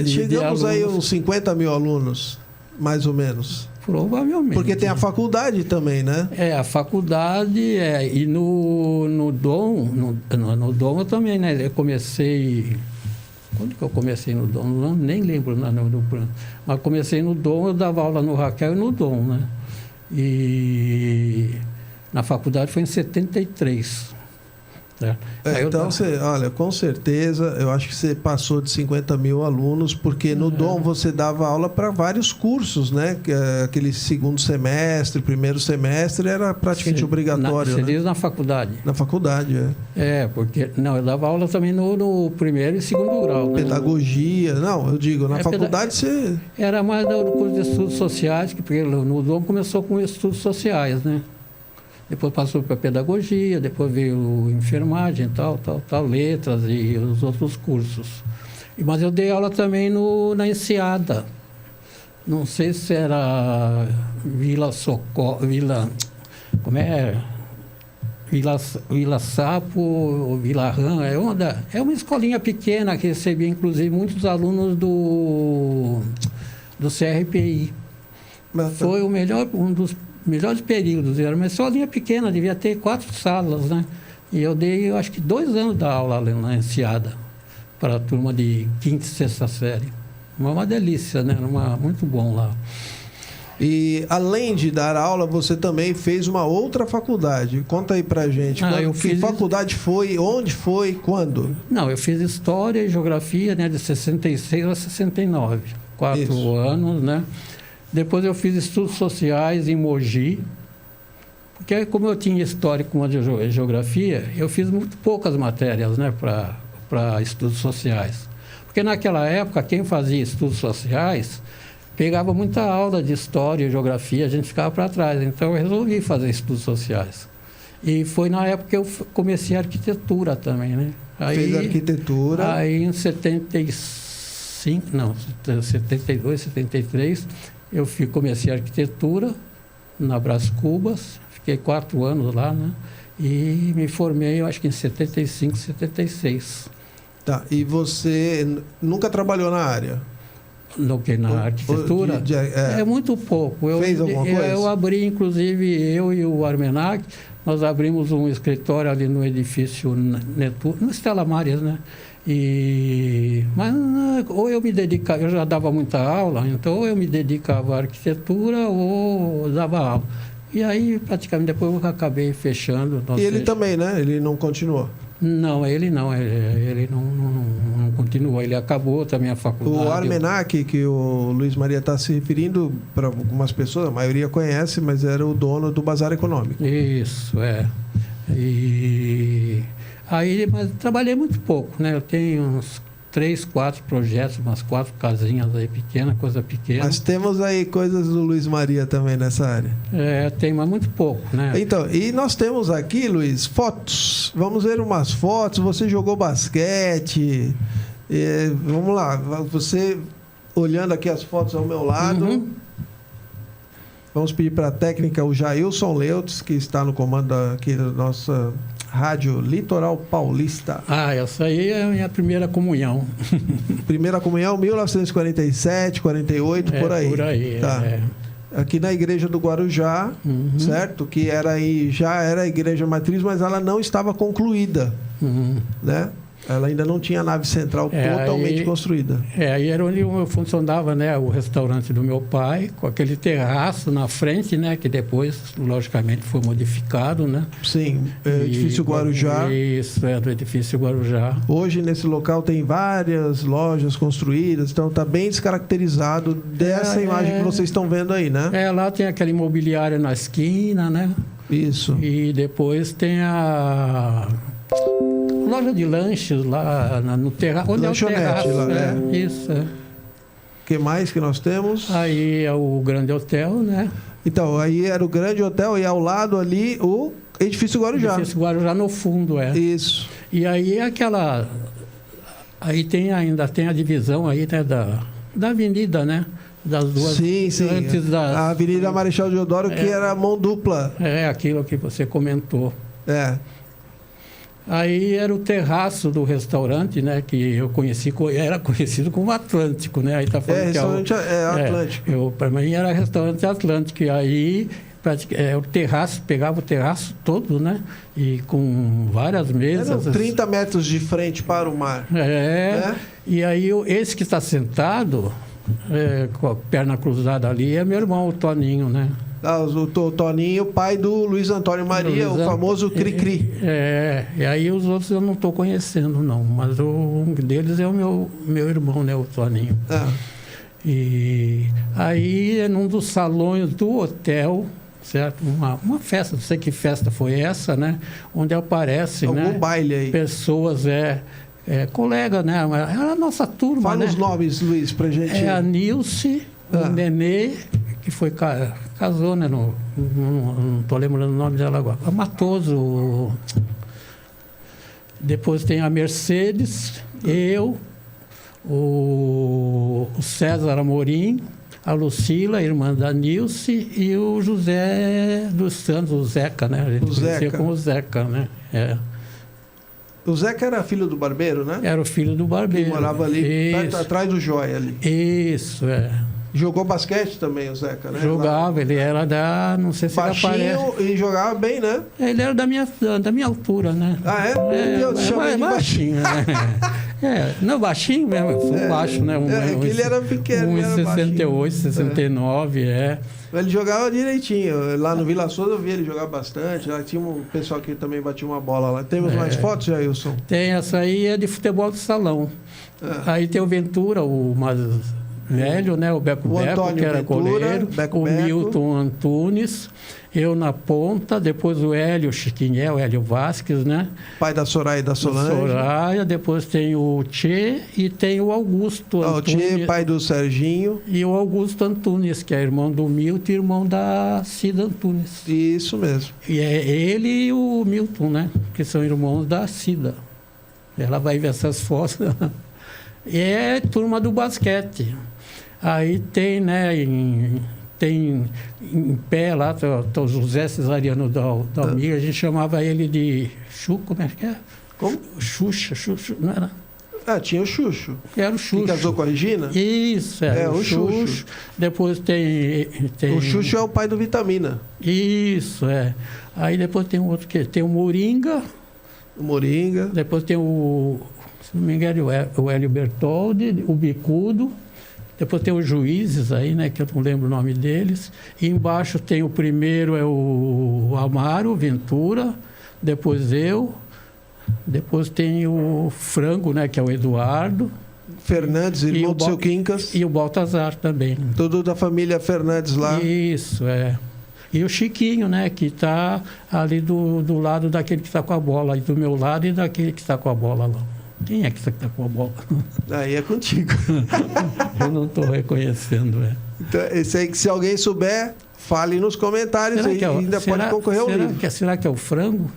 Chegamos aí uns 50 mil alunos, mais ou menos. Provavelmente. Porque tem a faculdade também, né? A faculdade, e no Dom eu também, né? Eu comecei... Quando que eu comecei no Dom? Não, nem lembro, mas comecei no Dom, eu dava aula no Raquel e no Dom, né? E na faculdade foi em 73. Então, olha, com certeza, eu acho que você passou de 50 mil alunos, porque no Dom você dava aula para vários cursos, né? Aquele segundo semestre, primeiro semestre, era praticamente obrigatório. Você diz na faculdade? Na faculdade, porque... Não, eu dava aula também no primeiro e segundo grau. Né? Pedagogia, não, eu digo, na faculdade você... Era mais no curso de estudos sociais, porque no Dom começou com estudos sociais, né? Depois passou para pedagogia, depois veio enfermagem, tal, letras e os outros cursos. Mas eu dei aula também na Enseada. Não sei se era Vila Socorro, como é? Vila Sapo, ou Vila Rã, é uma escolinha pequena que recebia, inclusive, muitos alunos do CRPI. Foi um dos melhores períodos. Era uma escolinha pequena, devia ter 4 salas, né? E eu dei, eu acho que 2 anos da aula ali na Enseada, para a turma de 5ª e 6ª série. Uma delícia, né? Muito bom lá. E, além de dar aula, você também fez uma outra faculdade. Conta aí pra gente. Que faculdade foi? Onde foi? Quando? Não, eu fiz História e Geografia, né? De 66 a 69. 4 anos, né? Depois eu fiz Estudos Sociais em Mogi. Porque como eu tinha História com a Geografia, eu fiz muito poucas matérias, né? Para Estudos Sociais. Porque naquela época, quem fazia Estudos Sociais pegava muita aula de História e Geografia, a gente ficava para trás. Então, eu resolvi fazer Estudos Sociais. E foi na época que eu comecei Arquitetura também, né? Fez Arquitetura. Aí, em 72, 73, eu comecei Arquitetura na Brás Cubas. Fiquei 4 anos lá, né? E me formei, eu acho que em 75, 76. Tá, e você nunca trabalhou na área? Na arquitetura? É muito pouco. Fez alguma coisa? Eu abri, inclusive, eu e o Armenac, nós abrimos um escritório ali no edifício Netuno, no Stella Maris, né? Mas ou eu me dedicava, eu já dava muita aula, então ou eu me dedicava à arquitetura ou dava aula. E aí, praticamente, depois eu acabei fechando. E ele também, né? Ele não continuou? Não, ele não continuou, ele acabou também a faculdade. O Armenac, que o Luiz Maria está se referindo, para algumas pessoas, a maioria conhece, mas era o dono do Bazar Econômico. Isso, é. Mas trabalhei muito pouco, né? Eu tenho uns 3, 4 projetos, umas 4 casinhas aí pequenas, coisa pequena. Mas temos aí coisas do Luiz Maria também nessa área. Tem, mas muito pouco, né? Então, e nós temos aqui, Luiz, fotos. Vamos ver umas fotos. Você jogou basquete. Vamos lá. Você, olhando aqui as fotos ao meu lado. Uhum. Vamos pedir para a técnica o Jailson Leutz, que está no comando aqui da nossa Rádio Litoral Paulista. Essa aí é a minha primeira comunhão. Primeira comunhão, 1947, 48, por aí. Por aí, tá. Aqui na igreja do Guarujá, certo? Que já era a igreja matriz, mas ela não estava concluída, né? Ela ainda não tinha a nave central totalmente construída. Aí era onde funcionava, né, o restaurante do meu pai, com aquele terraço na frente, né, que depois, logicamente, foi modificado, né? Sim, edifício Guarujá. Isso, do edifício Guarujá. Hoje, nesse local, tem várias lojas construídas, então está bem descaracterizado dessa imagem que vocês estão vendo aí, né? Lá tem aquela imobiliária na esquina, né? Isso. E depois tem a loja de lanches lá no terraço. Onde Lanchonete, é o terraço? Lá, Isso. O que mais que nós temos? Aí é o Grande Hotel, né? Então, aí era o Grande Hotel e ao lado ali o edifício Guarujá. Edifício Guarujá no fundo, Isso. E aí aquela... Aí ainda tem a divisão aí, né, da avenida, né? Das duas... Sim. A Avenida Marechal Deodoro, que era mão dupla. Aquilo que você comentou. Aí era o terraço do restaurante, né? Que eu era conhecido como Atlântico, né? Aí tá falando restaurante Atlântico. Para mim era restaurante Atlântico. E aí o terraço, pegava o terraço todo, né? E com várias mesas. Eram 30 metros de frente para o mar. Né? E aí esse que está sentado, com a perna cruzada ali, é meu irmão, o Toninho, né? O Toninho, pai do Luiz Antônio Maria, o famoso Cri-Cri. E aí os outros eu não estou conhecendo, não. Mas um deles é o meu irmão, né? O Toninho. E aí, num dos salões do hotel, certo? Uma festa, não sei que festa foi essa, né? Onde aparece, algum baile aí. Pessoas, colega, né? Era a nossa turma, Fala os nomes, Luiz, pra gente... É a Nilce, o Nenê, que foi casou, né? Não estou lembrando o nome dela agora. A Matoso. Depois tem a Mercedes, eu, o César Amorim, a Lucila, irmã da Nilce, e o José dos Santos, o Zeca, né? A gente conhecia como Zeca, né? O Zeca era filho do barbeiro, né? Era o filho do barbeiro. Que morava ali, perto, atrás do Joia ali. Isso, Jogou basquete também, o Zeca, né? Jogava, ele era não sei se baixinho ele aparece. E jogava bem, né? Ele era da minha altura, né? Ah, é? Eu chamei de baixinho, né? Não, baixinho mesmo, eu sou baixo, né? Ele era pequeno, ele era 68, 69, Ele jogava direitinho. Lá no Vila Souza eu vi ele jogar bastante. Lá tinha um pessoal que também batia uma bola lá. Temos mais fotos, Jailson? Tem, essa aí é de futebol de salão. Aí tem o Ventura, o mais velho, né? O Beco Beco, que era goleiro. O Milton Antunes. Eu na ponta, depois o Hélio Chiquinhel, Hélio Vasques, né? Pai da Soraya e da Solange. Soraya, depois tem o Tchê e tem o Augusto Antunes. O Tchê, pai do Serginho. E o Augusto Antunes, que é irmão do Milton e irmão da Cida Antunes. Isso mesmo. E é ele e o Milton, né? Que são irmãos da Cida. Ela vai ver essas fotos. E é turma do basquete. Aí tem, né? Tem em pé lá, o José Cesariano Dalmir, a gente chamava ele de Chuco, como é que é? Como? Xuxa, não era? Tinha o Xuxo. Era o Xuxo. Que casou com a Regina? Isso, o Xuxo. Depois tem... O Xuxo é o pai do Vitamina. Isso, Aí depois tem um outro que tem o Moringa. O Moringa. Depois tem se não me engano, o Hélio Bertoldi, o Bicudo. Depois tem os juízes aí, né, que eu não lembro o nome deles. E embaixo tem o primeiro, é o Amaro Ventura, depois eu, depois tem o Frango, né, que é o Eduardo. Fernandes, irmão do seu Quincas. E o Baltazar também. Tudo da família Fernandes lá. Isso, E o Chiquinho, né, que está ali do lado daquele que está com a bola, aí do meu lado e daquele que está com a bola lá. Quem é que está com a bola? Aí é contigo. Eu não estou reconhecendo. Então, esse aí, se alguém souber, fale nos comentários aí. Ainda pode concorrer ao livro. Será que é o Frango?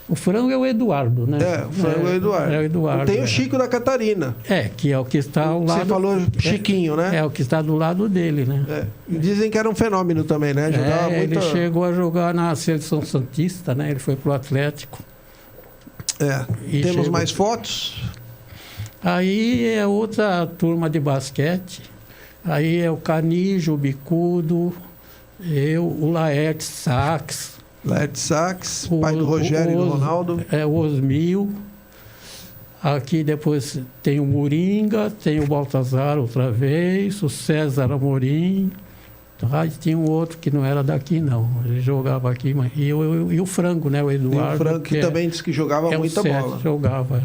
O Frango é o Eduardo, né? O Frango é o Eduardo. É o Eduardo. Tem o Chico da Catarina. Que é o que está ao lado... Você falou Chiquinho, né? É o que está do lado dele, né? Dizem que era um fenômeno também, né? Jogava muito... Ele chegou a jogar na Seleção Santista, né? Ele foi pro Atlético. Temos mais fotos? Aí é outra turma de basquete. Aí é o Canijo, o Bicudo, eu, o Laerte Sachs. Laerte Sachs, pai do Rogério e do Ronaldo. O Osmil. Aqui depois tem o Moringa, tem o Baltazar outra vez, o César Amorim. Aí tinha um outro que não era daqui, não. Ele jogava aqui, mas... E o Frango, né? O Eduardo. E o Frango que também disse que jogava muita bola. Jogava,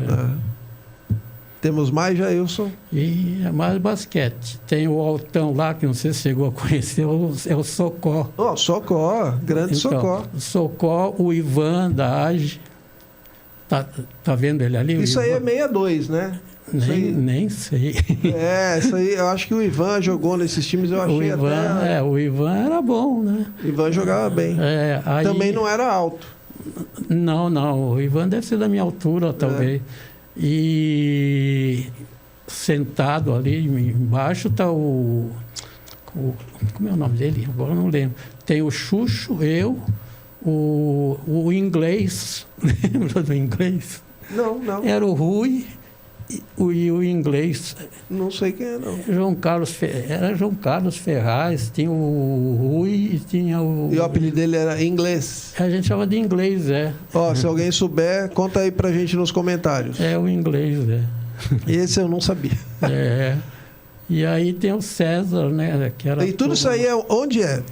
Temos mais, Jailson? E é mais basquete. Tem o Altão lá, que não sei se chegou a conhecer, é o Socó. Socó, grande Socó. Socó, o Ivan da AGE. Tá vendo ele ali? Isso aí é 62, né? Nem sei. Isso aí, eu acho que o Ivan jogou nesses times, eu achei o Ivan, até... o Ivan era bom, né? O Ivan jogava bem. Aí... Também não era alto. Não, o Ivan deve ser da minha altura, talvez. E sentado ali embaixo está o... Como é o nome dele? Agora eu não lembro. Tem o Xuxo, eu, o inglês. Lembra do inglês? Não. Era o Rui e o inglês. Não sei quem é, não. Era João Carlos Ferraz, tinha o Rui e tinha o... E o apelido dele era Inglês? A gente chama de inglês, Se alguém souber, conta aí pra gente nos comentários. É o inglês, Esse eu não sabia. E aí tem o César, né? Que era e tudo isso aí onde é?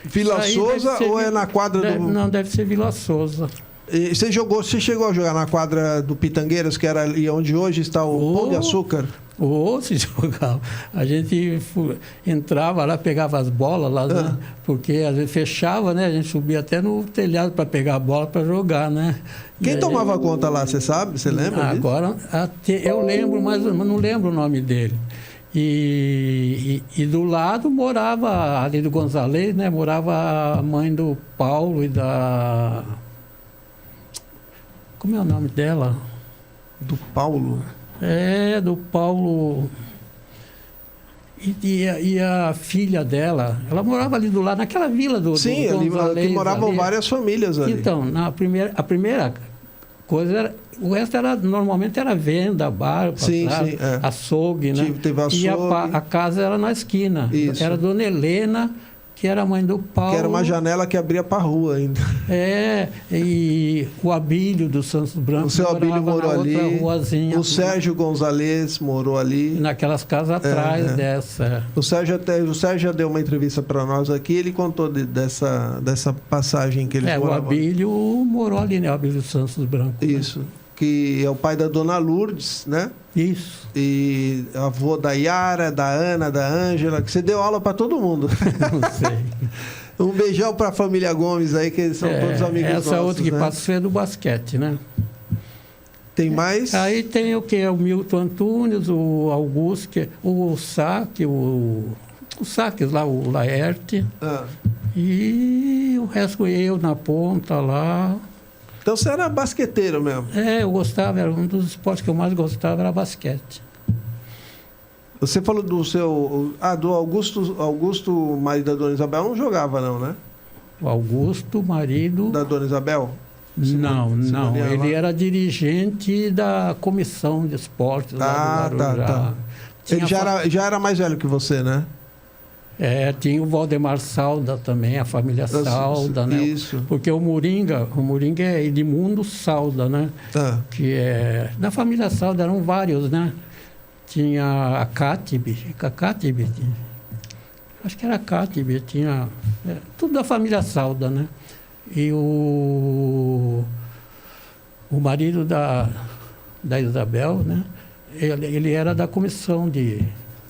Vila Souza ou é na quadra do... Não, deve ser Vila Souza. E você chegou a jogar na quadra do Pitangueiras, que era ali onde hoje está o Pão de Açúcar? Se jogava. A gente entrava lá, pegava as bolas lá, né? Porque às vezes fechava, né? A gente subia até no telhado para pegar a bola para jogar, né? Quem tomava conta lá, você sabe? Você lembra disso? Agora, eu lembro, mas não lembro o nome dele. E do lado morava, ali do Gonzalez, né? Morava a mãe do Paulo e da... Como é o nome dela? Do Paulo? Do Paulo. E a filha dela, ela morava ali do lado, naquela vila do Sim, do ali, Gonzalez, que moravam ali. várias famílias ali. Então, a primeira coisa era, o resto normalmente era venda, bar, Sim, sabe? sim, é. Açougue, né? Teve açougue. E a casa era na esquina. Isso. Era a Dona Helena, que era a mãe do Paulo. Que era uma janela que abria para a rua ainda. E o Abílio do Santos Branco. O seu Abílio morou na ali. outra ruazinha, O Sérgio Gonzalez morou ali. naquelas casas atrás dessa. O Sérgio já deu uma entrevista para nós aqui, ele contou dessa passagem que eles O moravam. Abílio morou ali, né? O Abílio Santos Branco. né? Isso. Que é o pai da Dona Lourdes, né? Isso. E avô da Yara, da Ana, da Ângela, que você deu aula para todo mundo. Não sei. Um beijão para a família Gomes aí, que eles são todos amigos nossos. Essa outra que né? passou é do basquete, né? Tem mais? Aí tem o que? O Milton Antunes, o Augusto, o Saque, o Saques lá, o Laerte. Ah. E o resto eu na ponta lá. Então você era basqueteiro mesmo? Eu gostava, era um dos esportes que eu mais gostava, era basquete. Você falou do seu... do Augusto, marido da Dona Isabel, não jogava não, né? O Augusto, marido... Da Dona Isabel? Não, Simoniano ele lá? era dirigente da comissão de esportes lá do Guarujá. Tá. Ele já era mais velho que você, né? Tinha o Valdemar Salda também, a família Salda, né? Isso. Porque o Moringa é Edmundo Salda, né? Que é... Da família Salda eram vários, né? Tinha a Cátibe, acho que era a Cátibe, tinha... tudo da família Salda, né? E o marido da Isabel, né? Ele era da comissão de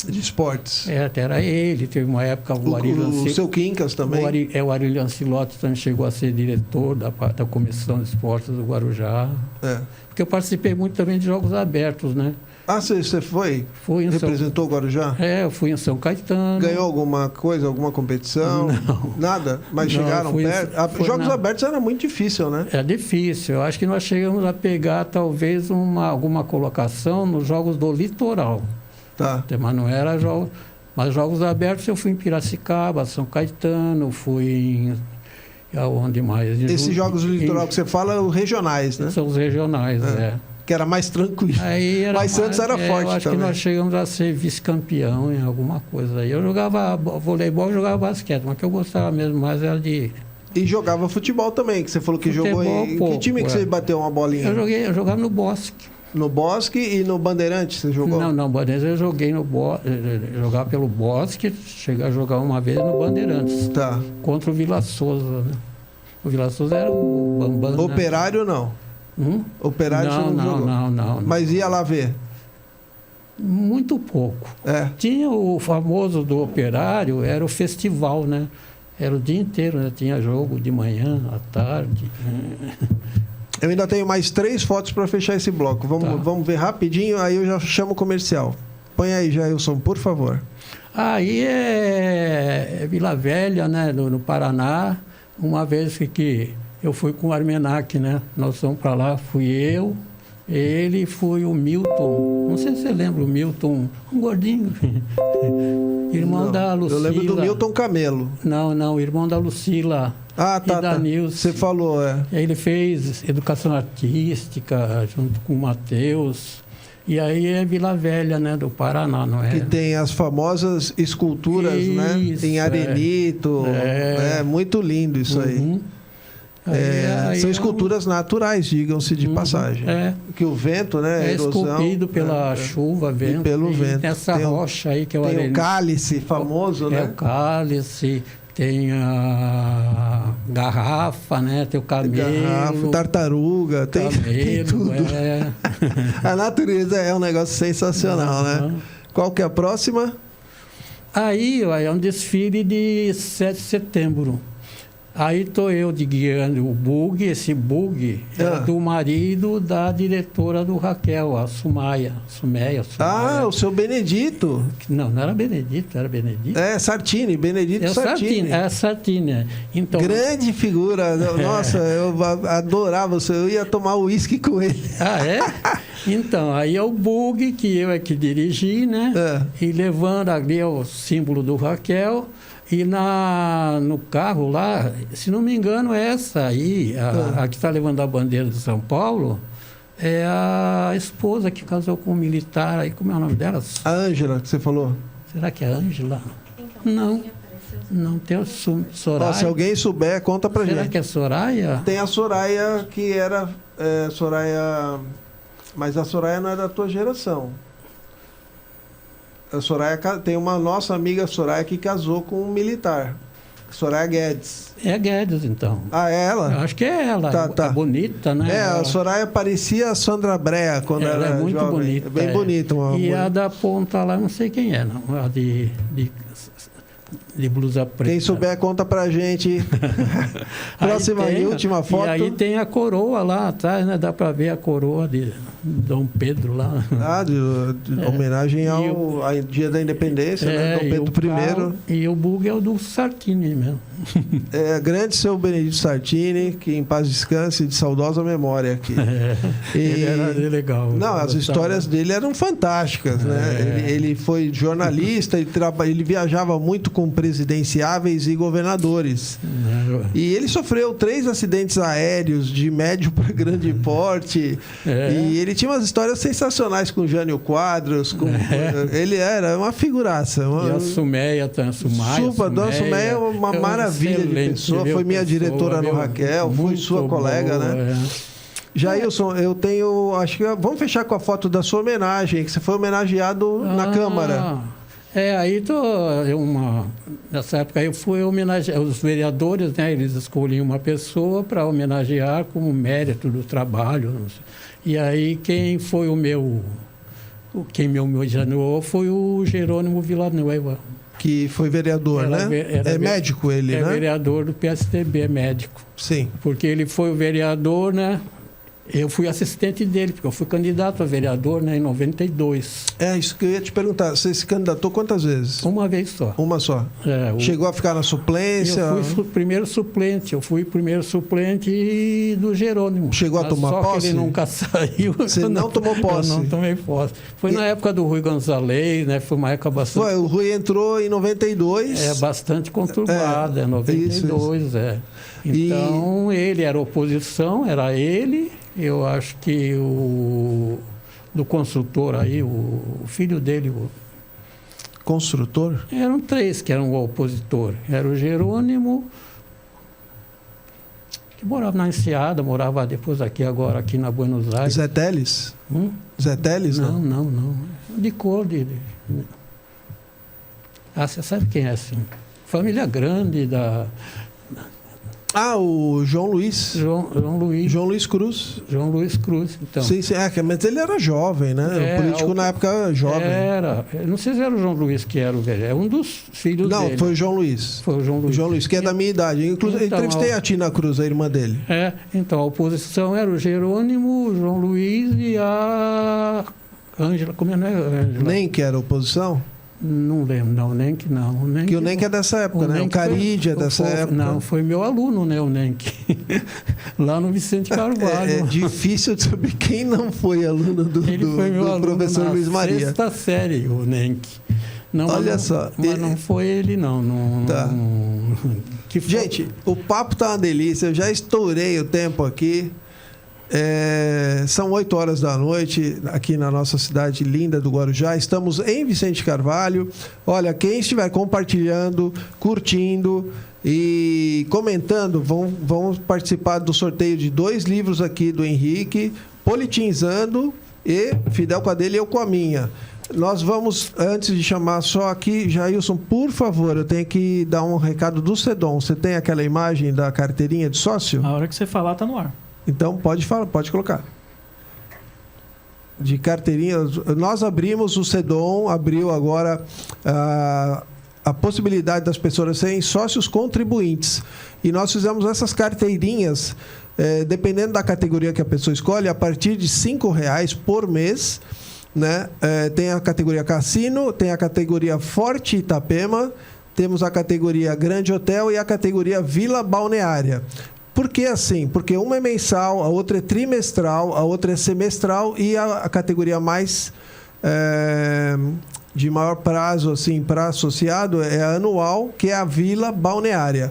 esportes. Era ele, teve uma época... O seu Quincas também? O Arilio Ancilotti também chegou a ser diretor da comissão de esportes do Guarujá. Porque eu participei muito também de jogos abertos, né? Você foi? Representou o Guarujá? Eu fui em São Caetano. Ganhou alguma coisa, alguma competição? Não. Nada? Mas chegaram perto? Jogos abertos era muito difícil, né? É difícil. Eu acho que nós chegamos a pegar talvez alguma colocação nos jogos do litoral. Tá. Mas não era jogo. Mas jogos abertos eu fui em Piracicaba, São Caetano, fui em. Aonde mais? Esses jogos do litoral que você fala, os regionais, né? São os regionais, Que era mais tranquilo. Mas Santos era forte eu acho também. que nós chegamos a ser vice-campeão em alguma coisa aí. Eu jogava voleibol e jogava basquete, mas o que eu gostava mesmo mais era de... E jogava futebol também, que você falou que jogou em... pouco, que time que você bateu uma bolinha? Eu jogava no Bosque. No Bosque e no Bandeirantes você jogou? Não, Bandeirantes eu joguei no Bosque, jogava pelo Bosque, cheguei a jogar uma vez no Bandeirantes. Tá. Contra o Vila Souza, né? O Vila Souza era o Bambam. Operário não? Operário você não jogou? Não. Mas ia lá ver? Muito pouco. Tinha o famoso do Operário, era o festival, né? Era o dia inteiro, né? Tinha jogo de manhã, à tarde. Eu ainda tenho mais 3 fotos para fechar esse bloco. Vamos ver rapidinho, aí eu já chamo o comercial. Põe aí, Jailson, por favor. Aí é Vila Velha, né? No Paraná. Uma vez que eu fui com o Armenac, né? Nós fomos para lá, fui eu, ele, fui o Milton. Não sei se você lembra o Milton, um gordinho. Irmão da Lucila. Eu lembro do Milton Camelo. Não, irmão da Lucila. E da Nilce. Você falou, Ele fez educação artística junto com o Matheus. E aí é Vila Velha, né, do Paraná, não é? Que tem as famosas esculturas, né? Em arenito. É muito lindo isso aí. São esculturas naturais, digam-se de passagem. Que o vento, né? É esculpido pela chuva, vento. E pelo vento. Tem essa rocha aí que é o arenito. Tem o cálice famoso, né? O cálice, tem a garrafa, né? Tem o camelo. Tartaruga, tem tudo. A natureza é um negócio sensacional, né? Qual que é a próxima? Aí é um desfile de 7 de setembro. Aí estou eu guiando o bug, esse bug é do marido da diretora do Raquel, a Sumeia. Ah, o seu Benedito. Não era Benedito, era Benedito. É, Sartini, Benedito Sartini. É Sartini. Então, grande figura. Nossa, eu adorava você. Eu ia tomar uísque com ele. Ah, é? Então, aí é o bug que eu é que dirigi, né? E levando ali o símbolo do Raquel. E no carro lá, se não me engano, essa aí, a que está levando a bandeira de São Paulo, é a esposa que casou com um militar. Aí, como é o nome dela? A Ângela, que você falou. Será que é a Ângela? Não. Não tem o Soraya. Se alguém souber, conta pra gente. Será que é Soraya? Tem a Soraya, que era Soraya... Mas a Soraya não é da tua geração. A Soraya tem uma nossa amiga Soraya que casou com um militar. Soraya Guedes. É a Guedes, então. Ah, é ela? Eu acho que é ela. Tá. É bonita, né? A Soraya parecia a Sandra Brea quando ela era muito jovem. bonita. É bem bonita. E a da ponta lá, não sei quem é, não. A de blusa preta. Quem souber, conta pra gente. Próxima e última foto. E aí tem a coroa lá atrás, né? Dá pra ver a coroa de Dom Pedro lá. De homenagem ao Dia da Independência, né? Dom Pedro I. E o bug é o do Sartini mesmo. Grande seu Benedito Sartini, que em paz descanse, de saudosa memória aqui. Ele era legal. Não, as histórias dele eram fantásticas, né? Ele foi jornalista, ele viajava muito com presidenciáveis e governadores. E ele sofreu 3 acidentes aéreos de médio para grande porte. E ele tinha umas histórias sensacionais com Jânio Quadros. Ele era uma figuraça. E a Sumeia, a Sumeia é uma maravilha de pessoa. Foi minha diretora no Raquel, foi sua colega, né? Jailson, eu tenho... Acho que vamos fechar com a foto da sua homenagem, que você foi homenageado na Câmara. Aí nessa época eu fui homenagear os vereadores, né? Eles escolhiam uma pessoa para homenagear como mérito do trabalho. E aí quem me homenageou foi o Jerônimo Villanueva. Que foi vereador, né? É médico ele, né? É vereador do PSDB, é médico. Sim. Porque ele foi o vereador, né? Eu fui assistente dele, porque eu fui candidato a vereador, né, em 92. Isso que eu ia te perguntar. Você se candidatou quantas vezes? Uma vez só. Uma só? Chegou a ficar na suplência? Eu fui primeiro suplente. Eu fui primeiro suplente do Jerônimo. Chegou a tomar posse? Só que ele nunca saiu. Você não tomou posse? Eu não tomei posse. Foi na época do Rui Gonzalez, né? Foi uma época bastante... O Rui entrou em 92. Bastante conturbada, 92, isso. Então, ele era oposição, era ele... Eu acho que do construtor aí, o filho dele... Construtor? Eram 3 que eram o opositor. Era o Jerônimo, que morava na Enseada, morava depois aqui na Buenos Aires. Zé Teles? Zé Teles, não? Não. De cor dele. Você sabe quem é, assim? Família grande da... o João Luiz. João Luiz Cruz. João Luiz Cruz, então. Sim, mas ele era jovem, né? Político na época jovem. Não sei se era o João Luiz que era o velho. É um dos filhos dele. Não, foi o João Luiz. Foi o João Luiz. O João Luiz, que é da minha idade. Inclusive, entrevistei a Tina Cruz, a irmã dele. Então, a oposição era o Jerônimo, o João Luiz e a Ângela. Como é, né, Ângela? Nem que era oposição? Não lembro, não, Nenck não. Que o Nenck é dessa época, né? O Carid é dessa época. Não, foi meu aluno, né, o Nenck. Lá no Vicente Carvalho. É difícil de saber quem não foi aluno do professor Luiz Maria. 6ª série, o Nenck. Olha só. Mas não foi ele, não. Gente, o papo tá uma delícia. Eu já estourei o tempo aqui. São 8 horas da noite aqui na nossa cidade linda do Guarujá. Estamos em Vicente Carvalho. Olha, quem estiver compartilhando, curtindo e comentando, vão participar do sorteio de 2 livros aqui do Henrique, Politizando e Fidel com a dele e eu com a minha. Nós vamos, antes de chamar só aqui, Jailson, por favor, eu tenho que dar um recado do Sedom. Você tem aquela imagem da carteirinha de sócio? A hora que você falar, tá no ar. Então, pode colocar. De carteirinha. Nós abrimos, o Sedom abriu agora a possibilidade das pessoas serem sócios contribuintes. E nós fizemos essas carteirinhas, dependendo da categoria que a pessoa escolhe, a partir de R$5 por mês. Né? Tem a categoria Cassino, tem a categoria Forte Itapema, temos a categoria Grande Hotel e a categoria Vila Balneária. Por que assim? Porque uma é mensal, a outra é trimestral, a outra é semestral e a categoria mais de maior prazo assim, para associado é a anual, que é a Vila Balneária.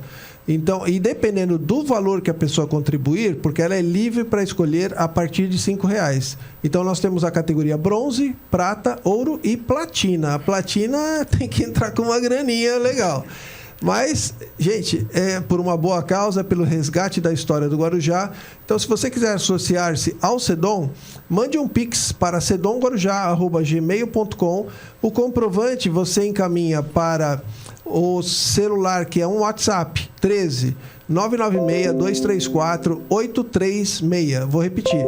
Então, e dependendo do valor que a pessoa contribuir, porque ela é livre para escolher a partir de R$5. Então, nós temos a categoria bronze, prata, ouro e platina. A platina tem que entrar com uma graninha legal. Mas, gente, é por uma boa causa, pelo resgate da história do Guarujá. Então, se você quiser associar-se ao SEDOM, mande um pix para sedomguarujá@gmail.com. O comprovante você encaminha para o celular, que é um WhatsApp, 13 996 234 836. Vou repetir.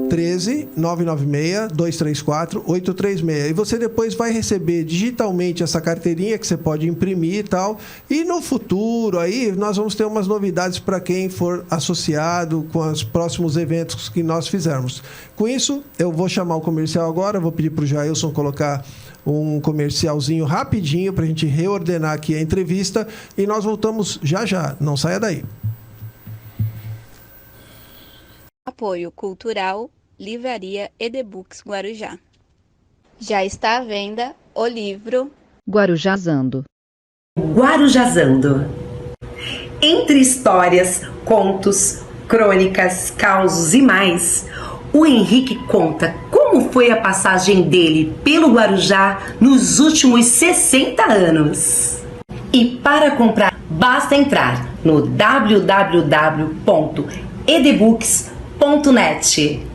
13 996 234 836. E você depois vai receber digitalmente essa carteirinha que você pode imprimir e tal. E no futuro aí nós vamos ter umas novidades para quem for associado com os próximos eventos que nós fizermos. Com isso, eu vou chamar o comercial agora, vou pedir para o Jailson colocar um comercialzinho rapidinho para a gente reordenar aqui a entrevista e nós voltamos já já. Não saia daí. Apoio Cultural, Livraria Edebooks Guarujá. Já está à venda o livro Guarujazando. Guarujazando. Entre histórias, contos, crônicas, causos e mais, o Henrique conta como foi a passagem dele pelo Guarujá nos últimos 60 anos. E para comprar, basta entrar no www.edebooks.net.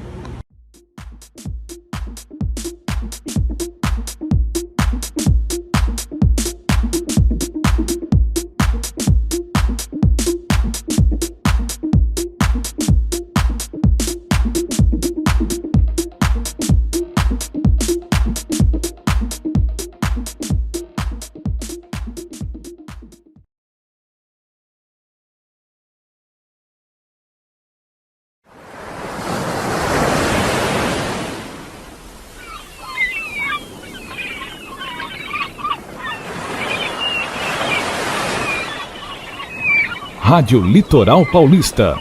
Rádio Litoral Paulista.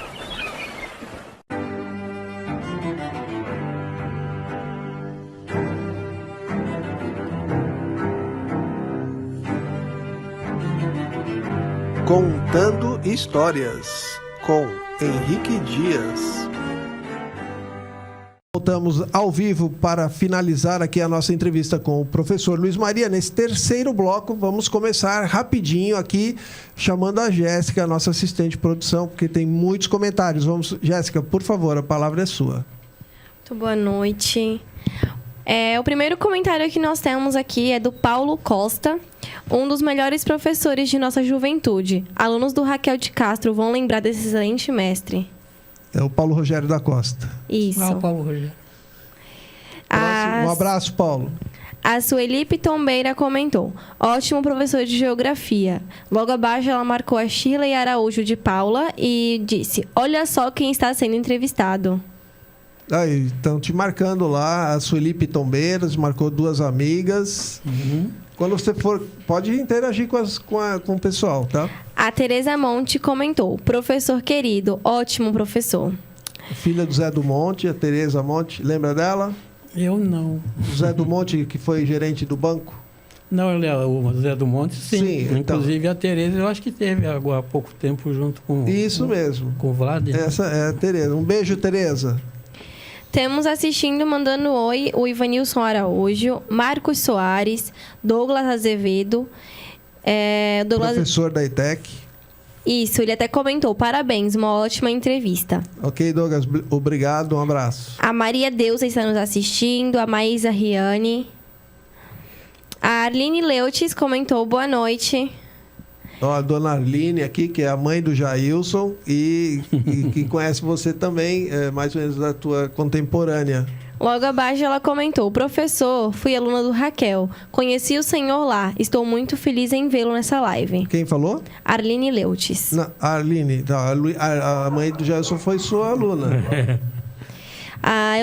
Contando Histórias, com Henrique Dias. Voltamos ao vivo para finalizar aqui a nossa entrevista com o professor Luiz Maria. Nesse terceiro bloco, vamos começar rapidinho aqui, chamando a Jéssica, a nossa assistente de produção, porque tem muitos comentários. Vamos, Jéssica, por favor, a palavra é sua. Muito boa noite. O primeiro comentário que nós temos aqui é do Paulo Costa, um dos melhores professores de nossa juventude. Alunos do Raquel de Castro vão lembrar desse excelente mestre. É o Paulo Rogério da Costa. Isso. Ah, o Paulo Rogério. Um abraço, Paulo. A Sueli Pitombeira comentou: ótimo professor de geografia. Logo abaixo ela marcou a Shirley Araújo de Paula e disse: olha só quem está sendo entrevistado. Aí, estão te marcando lá, a Sueli Pitombeiras, marcou 2 amigas. Uhum. Quando você for, pode interagir com o pessoal, tá? A Tereza Monte comentou: professor querido, ótimo professor. Filha do Zé do Monte, a Tereza Monte, lembra dela? Eu não. O Zé do Monte, que foi gerente do banco? Não, o Zé do Monte, sim. Sim, então. Inclusive a Tereza, eu acho que teve agora há pouco tempo junto com... Isso mesmo. Com o Vlad. Essa é a Tereza. Um beijo, Tereza. Temos assistindo, mandando oi, o Ivanilson Araújo, Marcos Soares, Douglas Azevedo. Professor da ITEC. Isso, ele até comentou: parabéns, uma ótima entrevista. Ok, Douglas, obrigado, um abraço. A Maria Deusa está nos assistindo, a Maísa Riane. A Arline Leutes comentou: boa noite. Ó, a dona Arline aqui, que é a mãe do Jailson e que conhece você também, mais ou menos da tua contemporânea. Logo abaixo ela comentou: professor, fui aluna do Raquel. Conheci o senhor lá. Estou muito feliz em vê-lo nessa live. Quem falou? Arline Leutes. Não, a Arline. Não, a mãe do Gelson foi sua aluna. A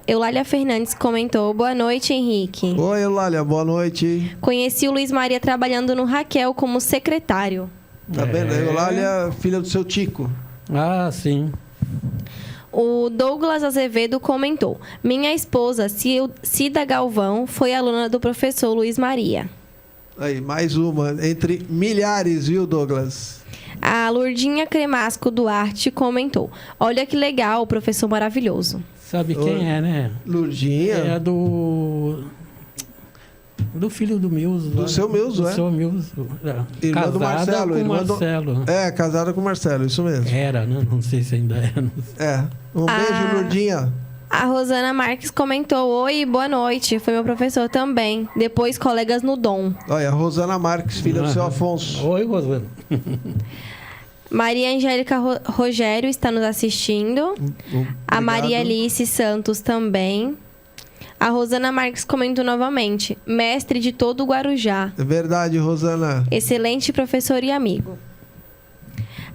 Eulália Fernandes comentou: boa noite, Henrique. Oi, Eulália, boa noite. Conheci o Luiz Maria trabalhando no Raquel como secretário. Tá vendo? A Eulália, filha do seu Tico. Ah, sim. O Douglas Azevedo comentou: minha esposa, Cida Galvão, foi aluna do professor Luiz Maria. Aí, mais uma, entre milhares, viu, Douglas? A Lourdinha Cremasco Duarte comentou: olha que legal, professor maravilhoso. Sabe quem é, né? Lourdinha? É do filho do Milzo. Do seu Milzo, do é? seu Milzo. Irmã Casada do Marcelo. com Irmã Marcelo. É, casada com o Marcelo, isso mesmo. Era, né? Não sei se ainda é. É. Um beijo, Lourdinha. A Rosana Marques comentou: oi, boa noite. Foi meu professor também. Depois, colegas no Dom. Olha, a Rosana Marques, filha do seu Afonso. Oi, Rosana. Maria Angélica Rogério está nos assistindo. A Maria Alice Santos também. A Rosana Marques comentou novamente: mestre de todo o Guarujá. É verdade, Rosana. Excelente professor e amigo.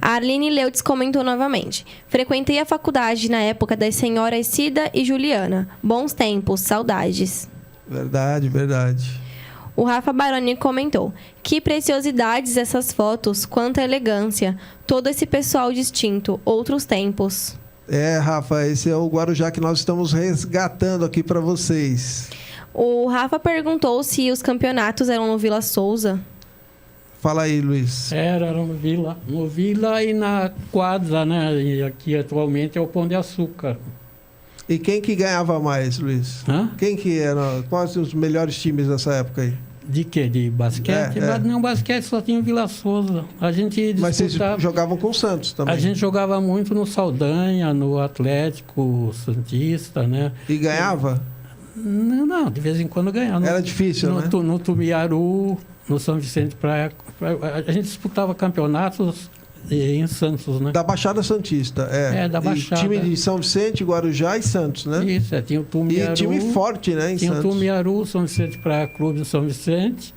A Arline Leutes comentou novamente: frequentei a faculdade na época das senhoras Cida e Juliana. Bons tempos, saudades. Verdade, verdade. O Rafa Baroni comentou: que preciosidades essas fotos, quanta elegância. Todo esse pessoal distinto, outros tempos. É, Rafa, esse é o Guarujá que nós estamos resgatando aqui para vocês. O Rafa perguntou se os campeonatos eram no Vila Souza. Fala aí, Luiz. Era no Vila. No Vila e na quadra, né? E aqui atualmente é o Pão de Açúcar. E quem que ganhava mais, Luiz? Hã? Quem que era? Quais os melhores times dessa época aí? De quê? De basquete? É. Não, basquete só tinha o Vila Souza. A gente Mas vocês disputava... jogavam com o Santos também. A gente jogava muito no Saldanha, no Atlético Santista, né? E ganhava? Não, de vez em quando ganhava. Era difícil, né? No Tumiaru, no São Vicente Praia. A gente disputava campeonatos em Santos, né? Da Baixada Santista, é. É, da Baixada. E time de São Vicente, Guarujá e Santos, né? Isso, tinha o Tumiaru. E time forte, né, em tinha Santos. Tinha o Tumiaru, São Vicente Praia Clube de São Vicente.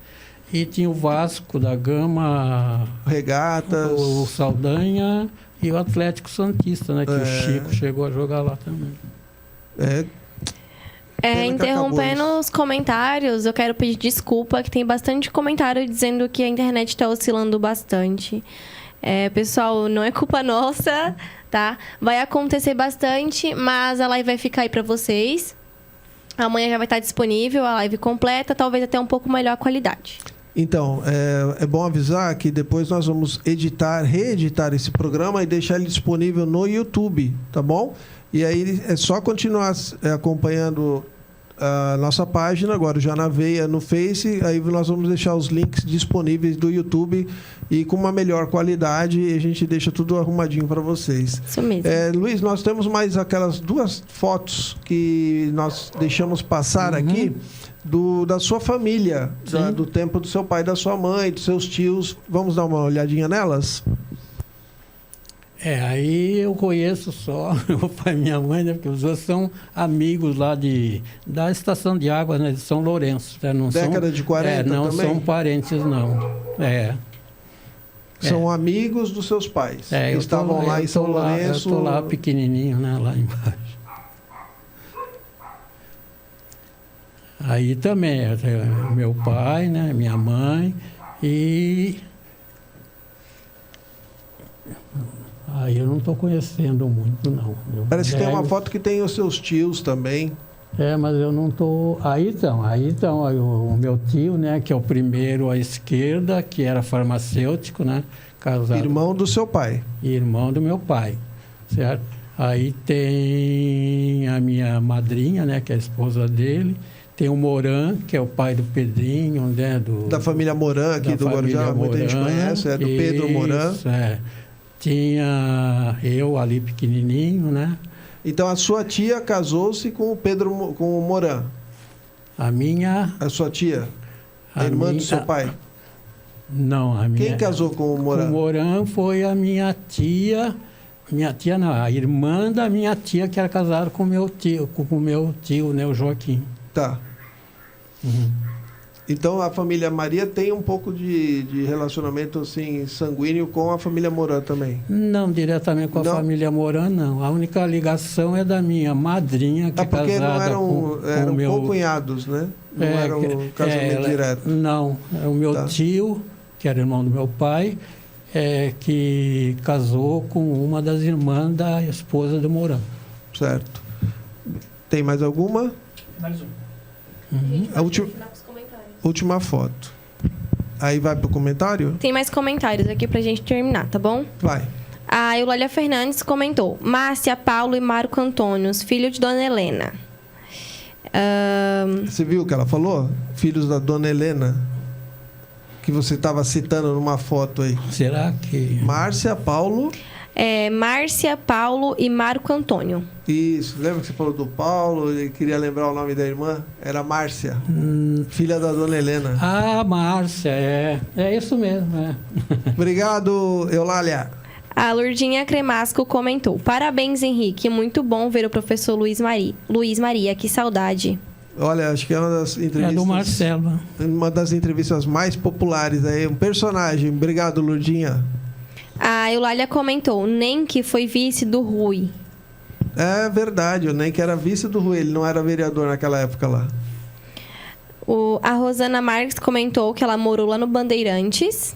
E tinha o Vasco da Gama, Regatas. o Saldanha e o Atlético Santista, né? Que o Chico chegou a jogar lá também. Interrompendo os comentários, eu quero pedir desculpa, que tem bastante comentário dizendo que a internet está oscilando bastante. Pessoal, não é culpa nossa, tá? Vai acontecer bastante, mas a live vai ficar aí para vocês. Amanhã já vai estar disponível a live completa, talvez até um pouco melhor a qualidade. Então, é bom avisar que depois nós vamos reeditar esse programa e deixar ele disponível no YouTube, tá bom? E aí é só continuar acompanhando a nossa página, agora já na Veia, no Face, aí nós vamos deixar os links disponíveis do YouTube e com uma melhor qualidade, e a gente deixa tudo arrumadinho para vocês. Isso mesmo. Luiz, nós temos mais aquelas 2 fotos que nós deixamos passar aqui da sua família, do tempo do seu pai, da sua mãe, dos seus tios. Vamos dar uma olhadinha nelas? Aí eu conheço só meu pai e minha mãe, né? Porque os dois são amigos lá da estação de água, né? De São Lourenço. Né? Não Década são, de 40 não também? são parentes, não. São amigos dos seus pais. Estavam lá em São Lourenço. Eu estou lá pequenininho, né? Lá embaixo. Aí também, meu pai, né? Minha mãe e... Aí eu não estou conhecendo muito, não. Parece que tem uma foto que tem os seus tios também. Mas eu não estou... Aí então, o meu tio, né, que é o primeiro à esquerda, que era farmacêutico, né, casado... Irmão do seu pai. Irmão do meu pai, certo? Aí tem a minha madrinha, né, que é a esposa dele. Tem o Moran, que é o pai do Pedrinho, né, da família Moran, aqui do Guarujá, muita gente conhece, do Pedro Moran. Tinha eu ali pequenininho, né? Então a sua tia casou-se com com o Moran? A sua tia? A irmã do seu pai? Não, a minha... Quem casou com o Moran? O Moran foi a minha tia, Minha tia não, a irmã da minha tia que era casada com o meu tio, né, o Joaquim. Tá. Então a família Maria tem um pouco de relacionamento assim, sanguíneo com a família Moran também? Não diretamente com a família Moran, não. A única ligação é da minha madrinha, que é porque casada não eram com o meu... co-cunhados, né? Não era um casamento direto. Não, é o meu tio, que era irmão do meu pai, que casou com uma das irmãs da esposa do Moran. Certo. Tem mais alguma? Mais um. A última foto. Aí vai pro comentário? Tem mais comentários aqui pra gente terminar, tá bom? Vai. A Eulália Fernandes comentou: Márcia, Paulo e Marco Antônio, filho de Dona Helena. Você viu o que ela falou? Filhos da Dona Helena. Que você estava citando numa foto aí. Será que... Márcia, Paulo... Márcia, Paulo e Marco Antônio. Isso. Lembra que você falou do Paulo? Ele queria lembrar o nome da irmã? Era Márcia. Filha da Dona Helena. Ah, Márcia, é isso mesmo. Obrigado, Eulália. A Lourdinha Cremasco comentou: Parabéns, Henrique. Muito bom ver o professor Luiz Maria. Que saudade. Olha, acho que é uma das entrevistas... É do Marcelo. Uma das entrevistas mais populares aí. Um personagem. Obrigado, Lourdinha. A Eulália comentou: Nem que foi vice do Rui. É verdade, o Nenk era vice do Rui. Ele não era vereador naquela época lá. A Rosana Marques comentou que ela morou lá no Bandeirantes.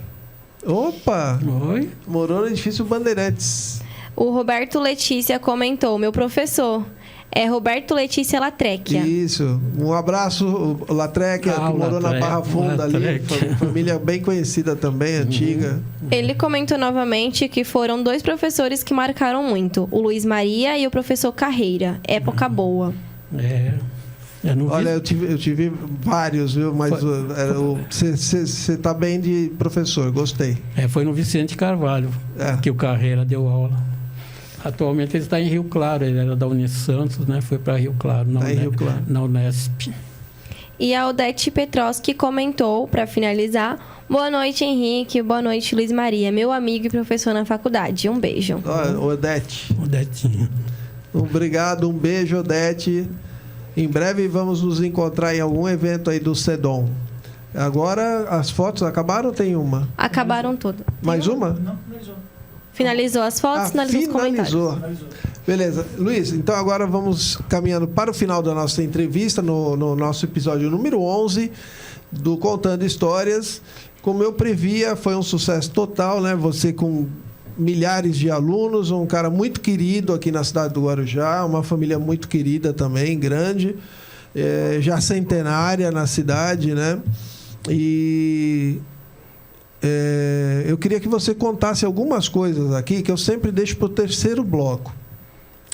Opa! Oi? Morou no edifício Bandeirantes. O Roberto Letícia comentou: Meu professor é Roberto Letícia Latréquia. Isso. Um abraço, Latréquia, que morou na Barra Funda ali. Família bem conhecida também, antiga. Ele comentou novamente que foram 2 professores que marcaram muito: o Luiz Maria e o professor Carreira. Época boa. Olha, eu tive vários, viu? Mas você está bem de professor, gostei. Foi no Vicente Carvalho que o Carreira deu aula. Atualmente ele está em Rio Claro, ele era da Unisantos, né? Foi para Rio Claro, na Unesp. E a Odete Petroski comentou, para finalizar: Boa noite, Henrique. Boa noite, Luiz Maria, meu amigo e professor na faculdade. Um beijo. Odete. Odetinha. Obrigado, um beijo, Odete. Em breve vamos nos encontrar em algum evento aí do CEDOM. Agora, as fotos acabaram ou tem uma? Acabaram todas. Mais uma? Não, mais uma. Finalizou as fotos, finalizou os comentários. Beleza. Luiz, então agora vamos caminhando para o final da nossa entrevista, no nosso episódio número 11 do Contando Histórias. Como eu previa, foi um sucesso total, né? Você com milhares de alunos, um cara muito querido aqui na cidade do Guarujá, uma família muito querida também, grande, já centenária na cidade, né? E... eu queria que você contasse algumas coisas aqui que eu sempre deixo para o terceiro bloco.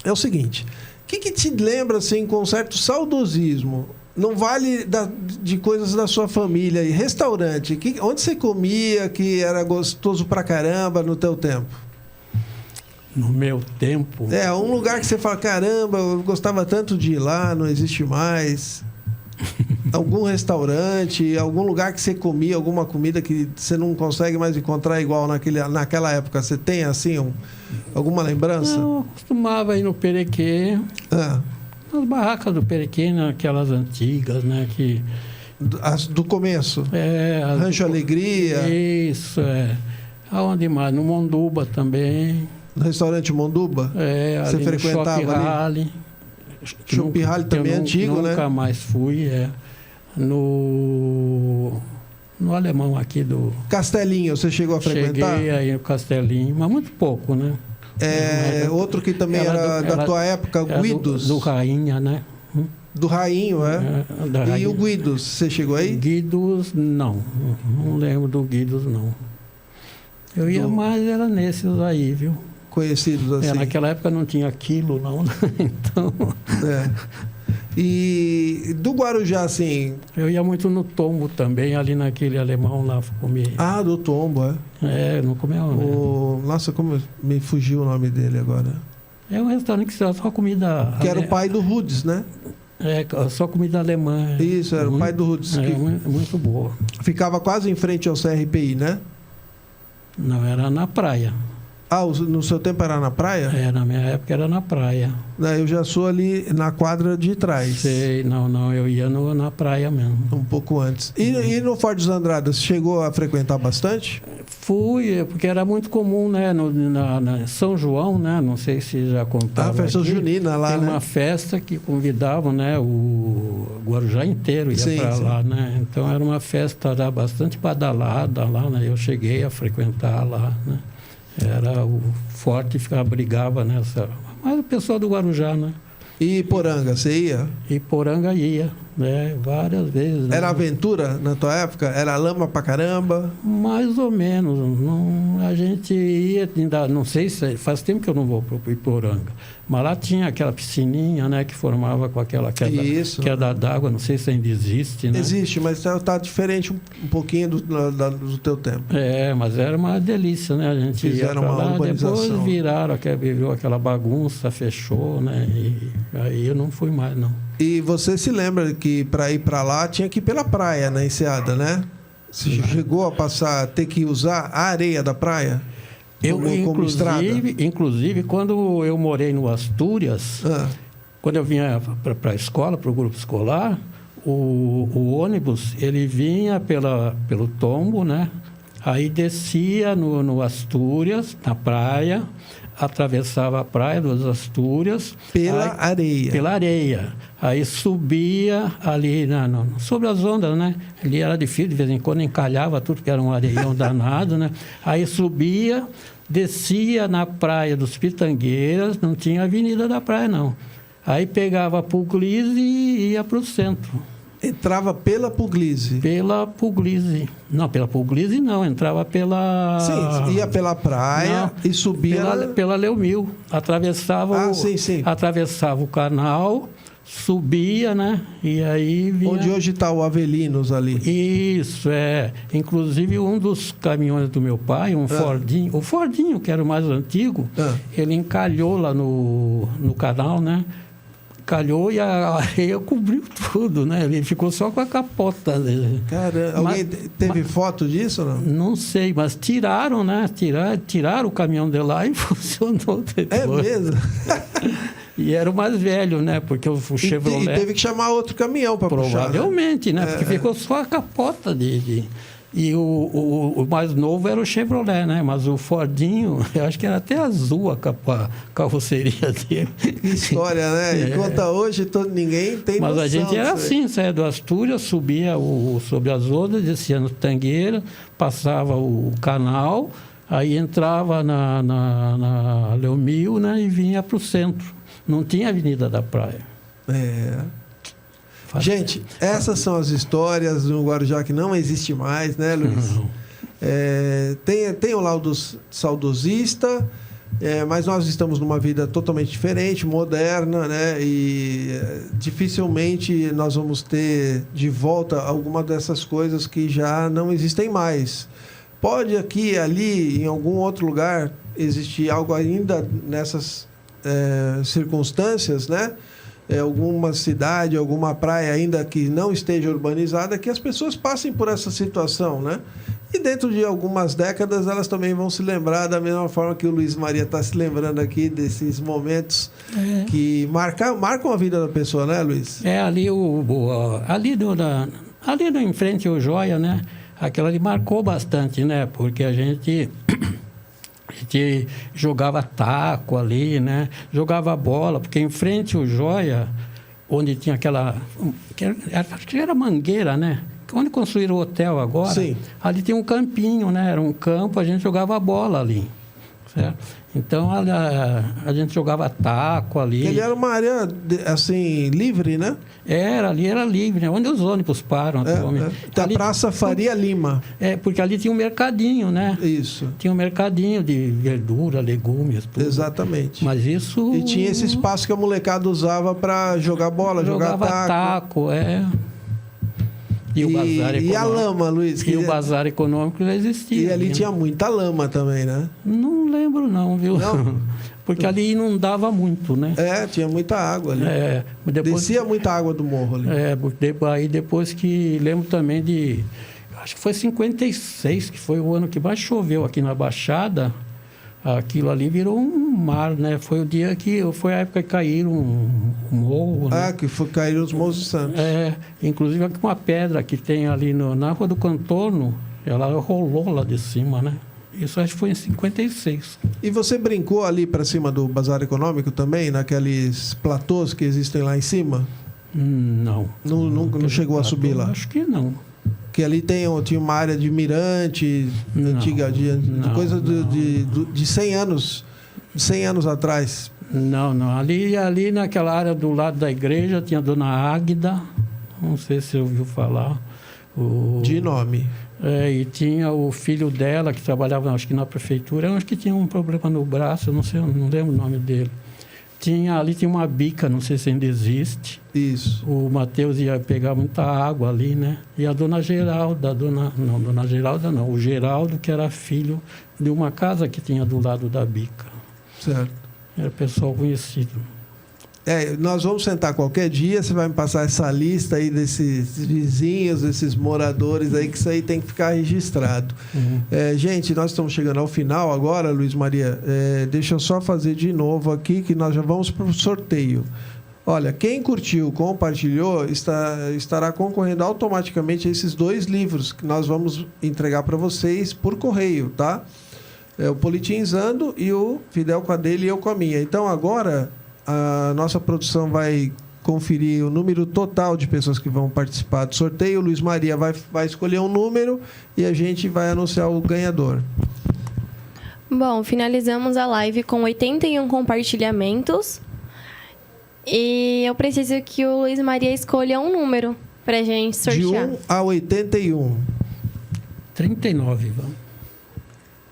É o seguinte: o que te lembra assim com um certo saudosismo? Não vale de coisas da sua família. E restaurante, onde você comia que era gostoso pra caramba no teu tempo? No meu tempo? Um lugar que você fala: caramba, eu gostava tanto de ir lá, não existe mais. Algum restaurante, algum lugar que você comia, alguma comida que você não consegue mais encontrar igual naquela época. Você tem, assim, alguma lembrança? Eu costumava ir no Perequê. As barracas do Perequê, aquelas antigas, né? Do começo? Rancho Alegria? Isso, Aonde mais? No Monduba também. No restaurante Monduba? Você ali frequentava ali? Shopping Rally também é antigo, né? Nunca mais fui, No Alemão aqui do... Castelinho, você chegou a frequentar? Cheguei aí no Castelinho, mas muito pouco, né? Outro que também era da tua época, Guidos. Do Rainha, né? Do Rainho, E o Guidos, você chegou aí? Guidos, não. Não lembro do Guidos, não. Eu ia mais, era nesses aí, viu? Conhecidos assim. Naquela época não tinha quilo, não. Então... E do Guarujá, assim... Eu ia muito no Tombo também, ali naquele alemão lá, comer. Do Tombo, não comia onde? Nossa, como me fugiu o nome dele agora. É um restaurante que só comida... Que era o pai do Rudes, né? Só comida alemã. Isso, era o pai do Rudes. Muito boa. Ficava quase em frente ao CRPI, né? Não, era na praia. Ah, no seu tempo era na praia? Na minha época era na praia. Eu já sou ali na quadra de trás. Sei, não, eu ia na praia mesmo. Um pouco antes. E no Forte dos Andradas, chegou a frequentar bastante? Fui, porque era muito comum, né? Na São João, né? Não sei se já contaram. A festa junina lá, tem né? uma festa que convidavam, né? O Guarujá inteiro ia para lá, né? Então era uma festa já bastante badalada lá, né? Eu cheguei a frequentar lá, né? Era o forte que brigava nessa... Mas o pessoal do Guarujá, né? E Iporanga, você ia? Iporanga ia, né? Várias vezes. Né? Era aventura na tua época? Era lama pra caramba? Mais ou menos. Não, a gente ia, ainda, não sei se... Faz tempo que eu não vou para Iporanga. Mas lá tinha aquela piscininha, né? Que formava com aquela queda d'água. Não sei se ainda existe, né? Existe, mas está diferente um pouquinho do teu tempo. Mas era uma delícia, né? A gente fizeram ia uma lá, urbanização. Depois virou aquela bagunça, fechou, né? E aí eu não fui mais, não. E você se lembra que para ir para lá tinha que ir pela praia, na Enseada, né? Você chegou a ter que usar a areia da praia? Como estrada? Inclusive, quando eu morei no Astúrias, quando eu vinha para a escola, para o grupo escolar, o ônibus, ele vinha pelo tombo, né? Aí descia no Astúrias, na praia, atravessava a praia dos Astúrias. Pela areia. Aí subia ali sobre as ondas, né? Ali era difícil, de vez em quando encalhava tudo, porque era um areião danado, né? Aí subia, descia na praia dos Pitangueiras, não tinha avenida da praia, não. Aí pegava a Puglise e ia para o centro. Entrava pela Puglise? Pela Puglise. Não, pela Puglise não, entrava pela... Sim, ia pela praia e subia... Pela Leomil. Atravessava atravessava o canal, subia, né? E aí vinha... Onde hoje está o Avelinos ali. Isso, Inclusive, um dos caminhões do meu pai, Fordinho, o Fordinho, que era o mais antigo, ele encalhou lá no canal, né? Calhou e a areia cobriu tudo, né? Ele ficou só com a capota dele. Caramba, alguém teve foto disso ou não? Não sei, mas tiraram, né? Tiraram o caminhão de lá e funcionou depois. É mesmo? E era o mais velho, né? Porque o Chevrolet... E teve que chamar outro caminhão para puxar. Provavelmente, né? Porque ficou só a capota dele. E o mais novo era o Chevrolet, né? Mas o Fordinho, eu acho que era até azul a carroceria dele. Que história, né? E conta hoje, ninguém tem noção. Mas a gente era assim, saía do Astúrias, subia sobre as ondas, descia no Tangueira, passava o canal, aí entrava na Leomil, né? E vinha para o centro. Não tinha Avenida da Praia. Gente, essas são as histórias do Guarujá que não existe mais, né, Luiz? Tem o laudo saudosista, mas nós estamos numa vida totalmente diferente, moderna, né? E dificilmente nós vamos ter de volta alguma dessas coisas que já não existem mais. Pode aqui, ali, em algum outro lugar, existir algo ainda nessas circunstâncias, né? Alguma cidade, alguma praia ainda que não esteja urbanizada, que as pessoas passem por essa situação, né? E dentro de algumas décadas elas também vão se lembrar da mesma forma que o Luiz Maria está se lembrando aqui desses momentos que marcam a vida da pessoa, né, Luiz? Ali em frente ao Joia, né? Aquela ali marcou bastante, né? Porque a gente jogava taco ali, né? Jogava bola, porque em frente ao Joia, onde tinha acho que era Mangueira, né? Onde construíram o hotel agora, sim, ali tinha um campinho, né? Era um campo, a gente jogava bola ali, certo? Então, a gente jogava taco ali. Ele era uma área, assim, livre, né? Ali era livre, né? Onde os ônibus param atualmente. Da Praça Faria Lima. Porque ali tinha um mercadinho, né? Isso. Tinha um mercadinho de verdura, legumes, tudo. Exatamente. Mas isso... E tinha esse espaço que a molecada usava para jogar bola, jogar taco. E o bazar econômico. E a lama, Luiz? E o bazar econômico já existia. E ali tinha muita lama também, né? Não lembro não, viu? Não? Porque ali inundava muito, né? Tinha muita água ali. Descia muita água do morro ali. Aí depois que... Lembro também de... Acho que foi 56, que foi o ano que mais choveu aqui na Baixada. aquilo ali virou um mar, né? Foi a época que caíram um morro, né? Caíram os morros de Santos. Inclusive uma pedra que tem ali na Rua do Contorno, ela rolou lá de cima, né? Isso acho que foi em 56. E você brincou ali para cima do Bazar Econômico também, naqueles platôs que existem lá em cima? Não. Não chegou a subir lá? Acho que não. Que ali tinha uma área de mirante antiga, coisa de 100 anos, 100 anos atrás. Não. Ali naquela área do lado da igreja tinha a Dona Águida, não sei se você ouviu falar. De nome. E tinha o filho dela, que trabalhava, acho que na prefeitura, acho que tinha um problema no braço, eu não lembro o nome dele. Ali tinha uma bica, não sei se ainda existe. Isso. O Matheus ia pegar muita água ali, né? E a Dona Geralda, o Geraldo, que era filho de uma casa que tinha do lado da bica. Certo. Era pessoal conhecido. Nós vamos sentar qualquer dia, você vai me passar essa lista aí desses vizinhos, desses moradores aí, que isso aí tem que ficar registrado. Gente, nós estamos chegando ao final agora, Luiz Maria. Deixa eu só fazer de novo aqui, que nós já vamos para o sorteio. Olha, quem curtiu, compartilhou, estará concorrendo automaticamente a esses 2 livros que nós vamos entregar para vocês por correio, tá? O Politizando e o Fidel com a dele e eu com a minha. Então, agora, a nossa produção vai conferir o número total de pessoas que vão participar do sorteio. O Luiz Maria vai escolher um número e a gente vai anunciar o ganhador. Bom, finalizamos a live com 81 compartilhamentos. E eu preciso que o Luiz Maria escolha um número pra gente sortear. De 1 a 81. 39, vamos.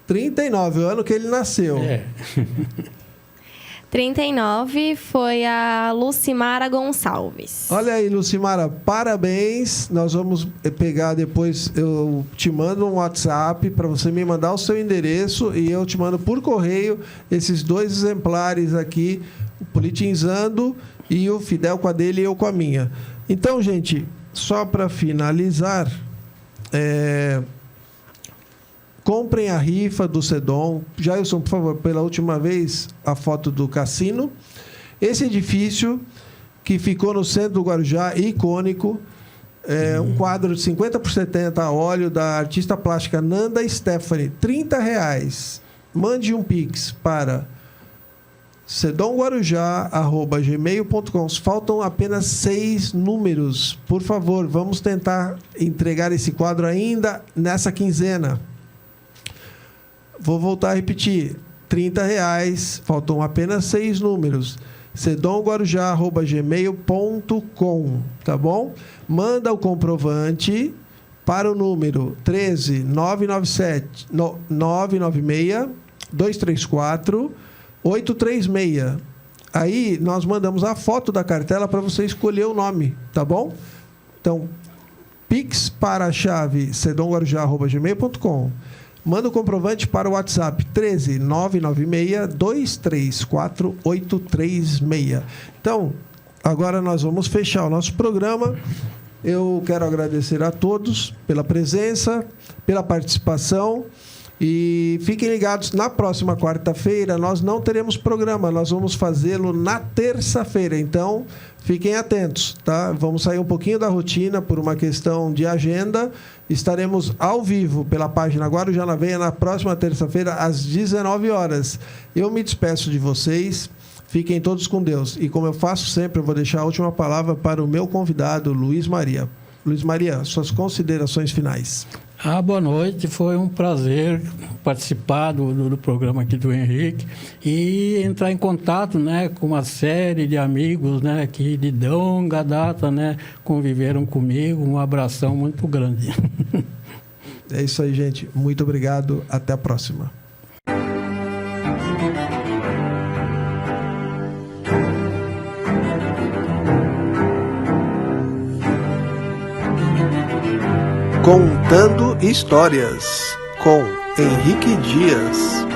39, o ano que ele nasceu. 39 foi a Lucimara Gonçalves. Olha aí, Lucimara, parabéns. Nós vamos pegar depois, eu te mando um WhatsApp para você me mandar o seu endereço e eu te mando por correio esses 2 exemplares aqui, o Politizando e o Fidel com a dele e eu com a minha. Então, gente, só para finalizar, comprem a rifa do Sedom. Jailson, por favor, pela última vez, a foto do cassino. Esse edifício que ficou no centro do Guarujá, icônico, um quadro de 50x70 a óleo da artista plástica Nanda Stephanie, R$30. Mande um Pix para sedomguarujá@gmail.com. Faltam apenas 6 números. Por favor, vamos tentar entregar esse quadro ainda nessa quinzena. Vou voltar a repetir. R$30. Faltam apenas 6 números. sedomguarujá@gmail.com. Tá bom? Manda o comprovante para o número 13996-234-836. Aí nós mandamos a foto da cartela para você escolher o nome, tá bom? Então, Pix para a chave sedomguarujá@gmail.com. Manda o comprovante para o WhatsApp 13996-234-836. Então, agora nós vamos fechar o nosso programa. Eu quero agradecer a todos pela presença, pela participação. E fiquem ligados, na próxima quarta-feira nós não teremos programa, nós vamos fazê-lo na terça-feira. Então, fiquem atentos, tá? Vamos sair um pouquinho da rotina por uma questão de agenda. Estaremos ao vivo pela página Guarujá na Veia na próxima terça-feira, às 19 horas. Eu me despeço de vocês. Fiquem todos com Deus. E como eu faço sempre, eu vou deixar a última palavra para o meu convidado, Luiz Maria. Luiz Maria, suas considerações finais. Boa noite, foi um prazer participar do programa aqui do Henrique e entrar em contato, né, com uma série de amigos, né, que de longa data, né, conviveram comigo. Um abração muito grande. É isso aí, gente. Muito obrigado. Até a próxima. Contando Histórias, com Henrique Dias.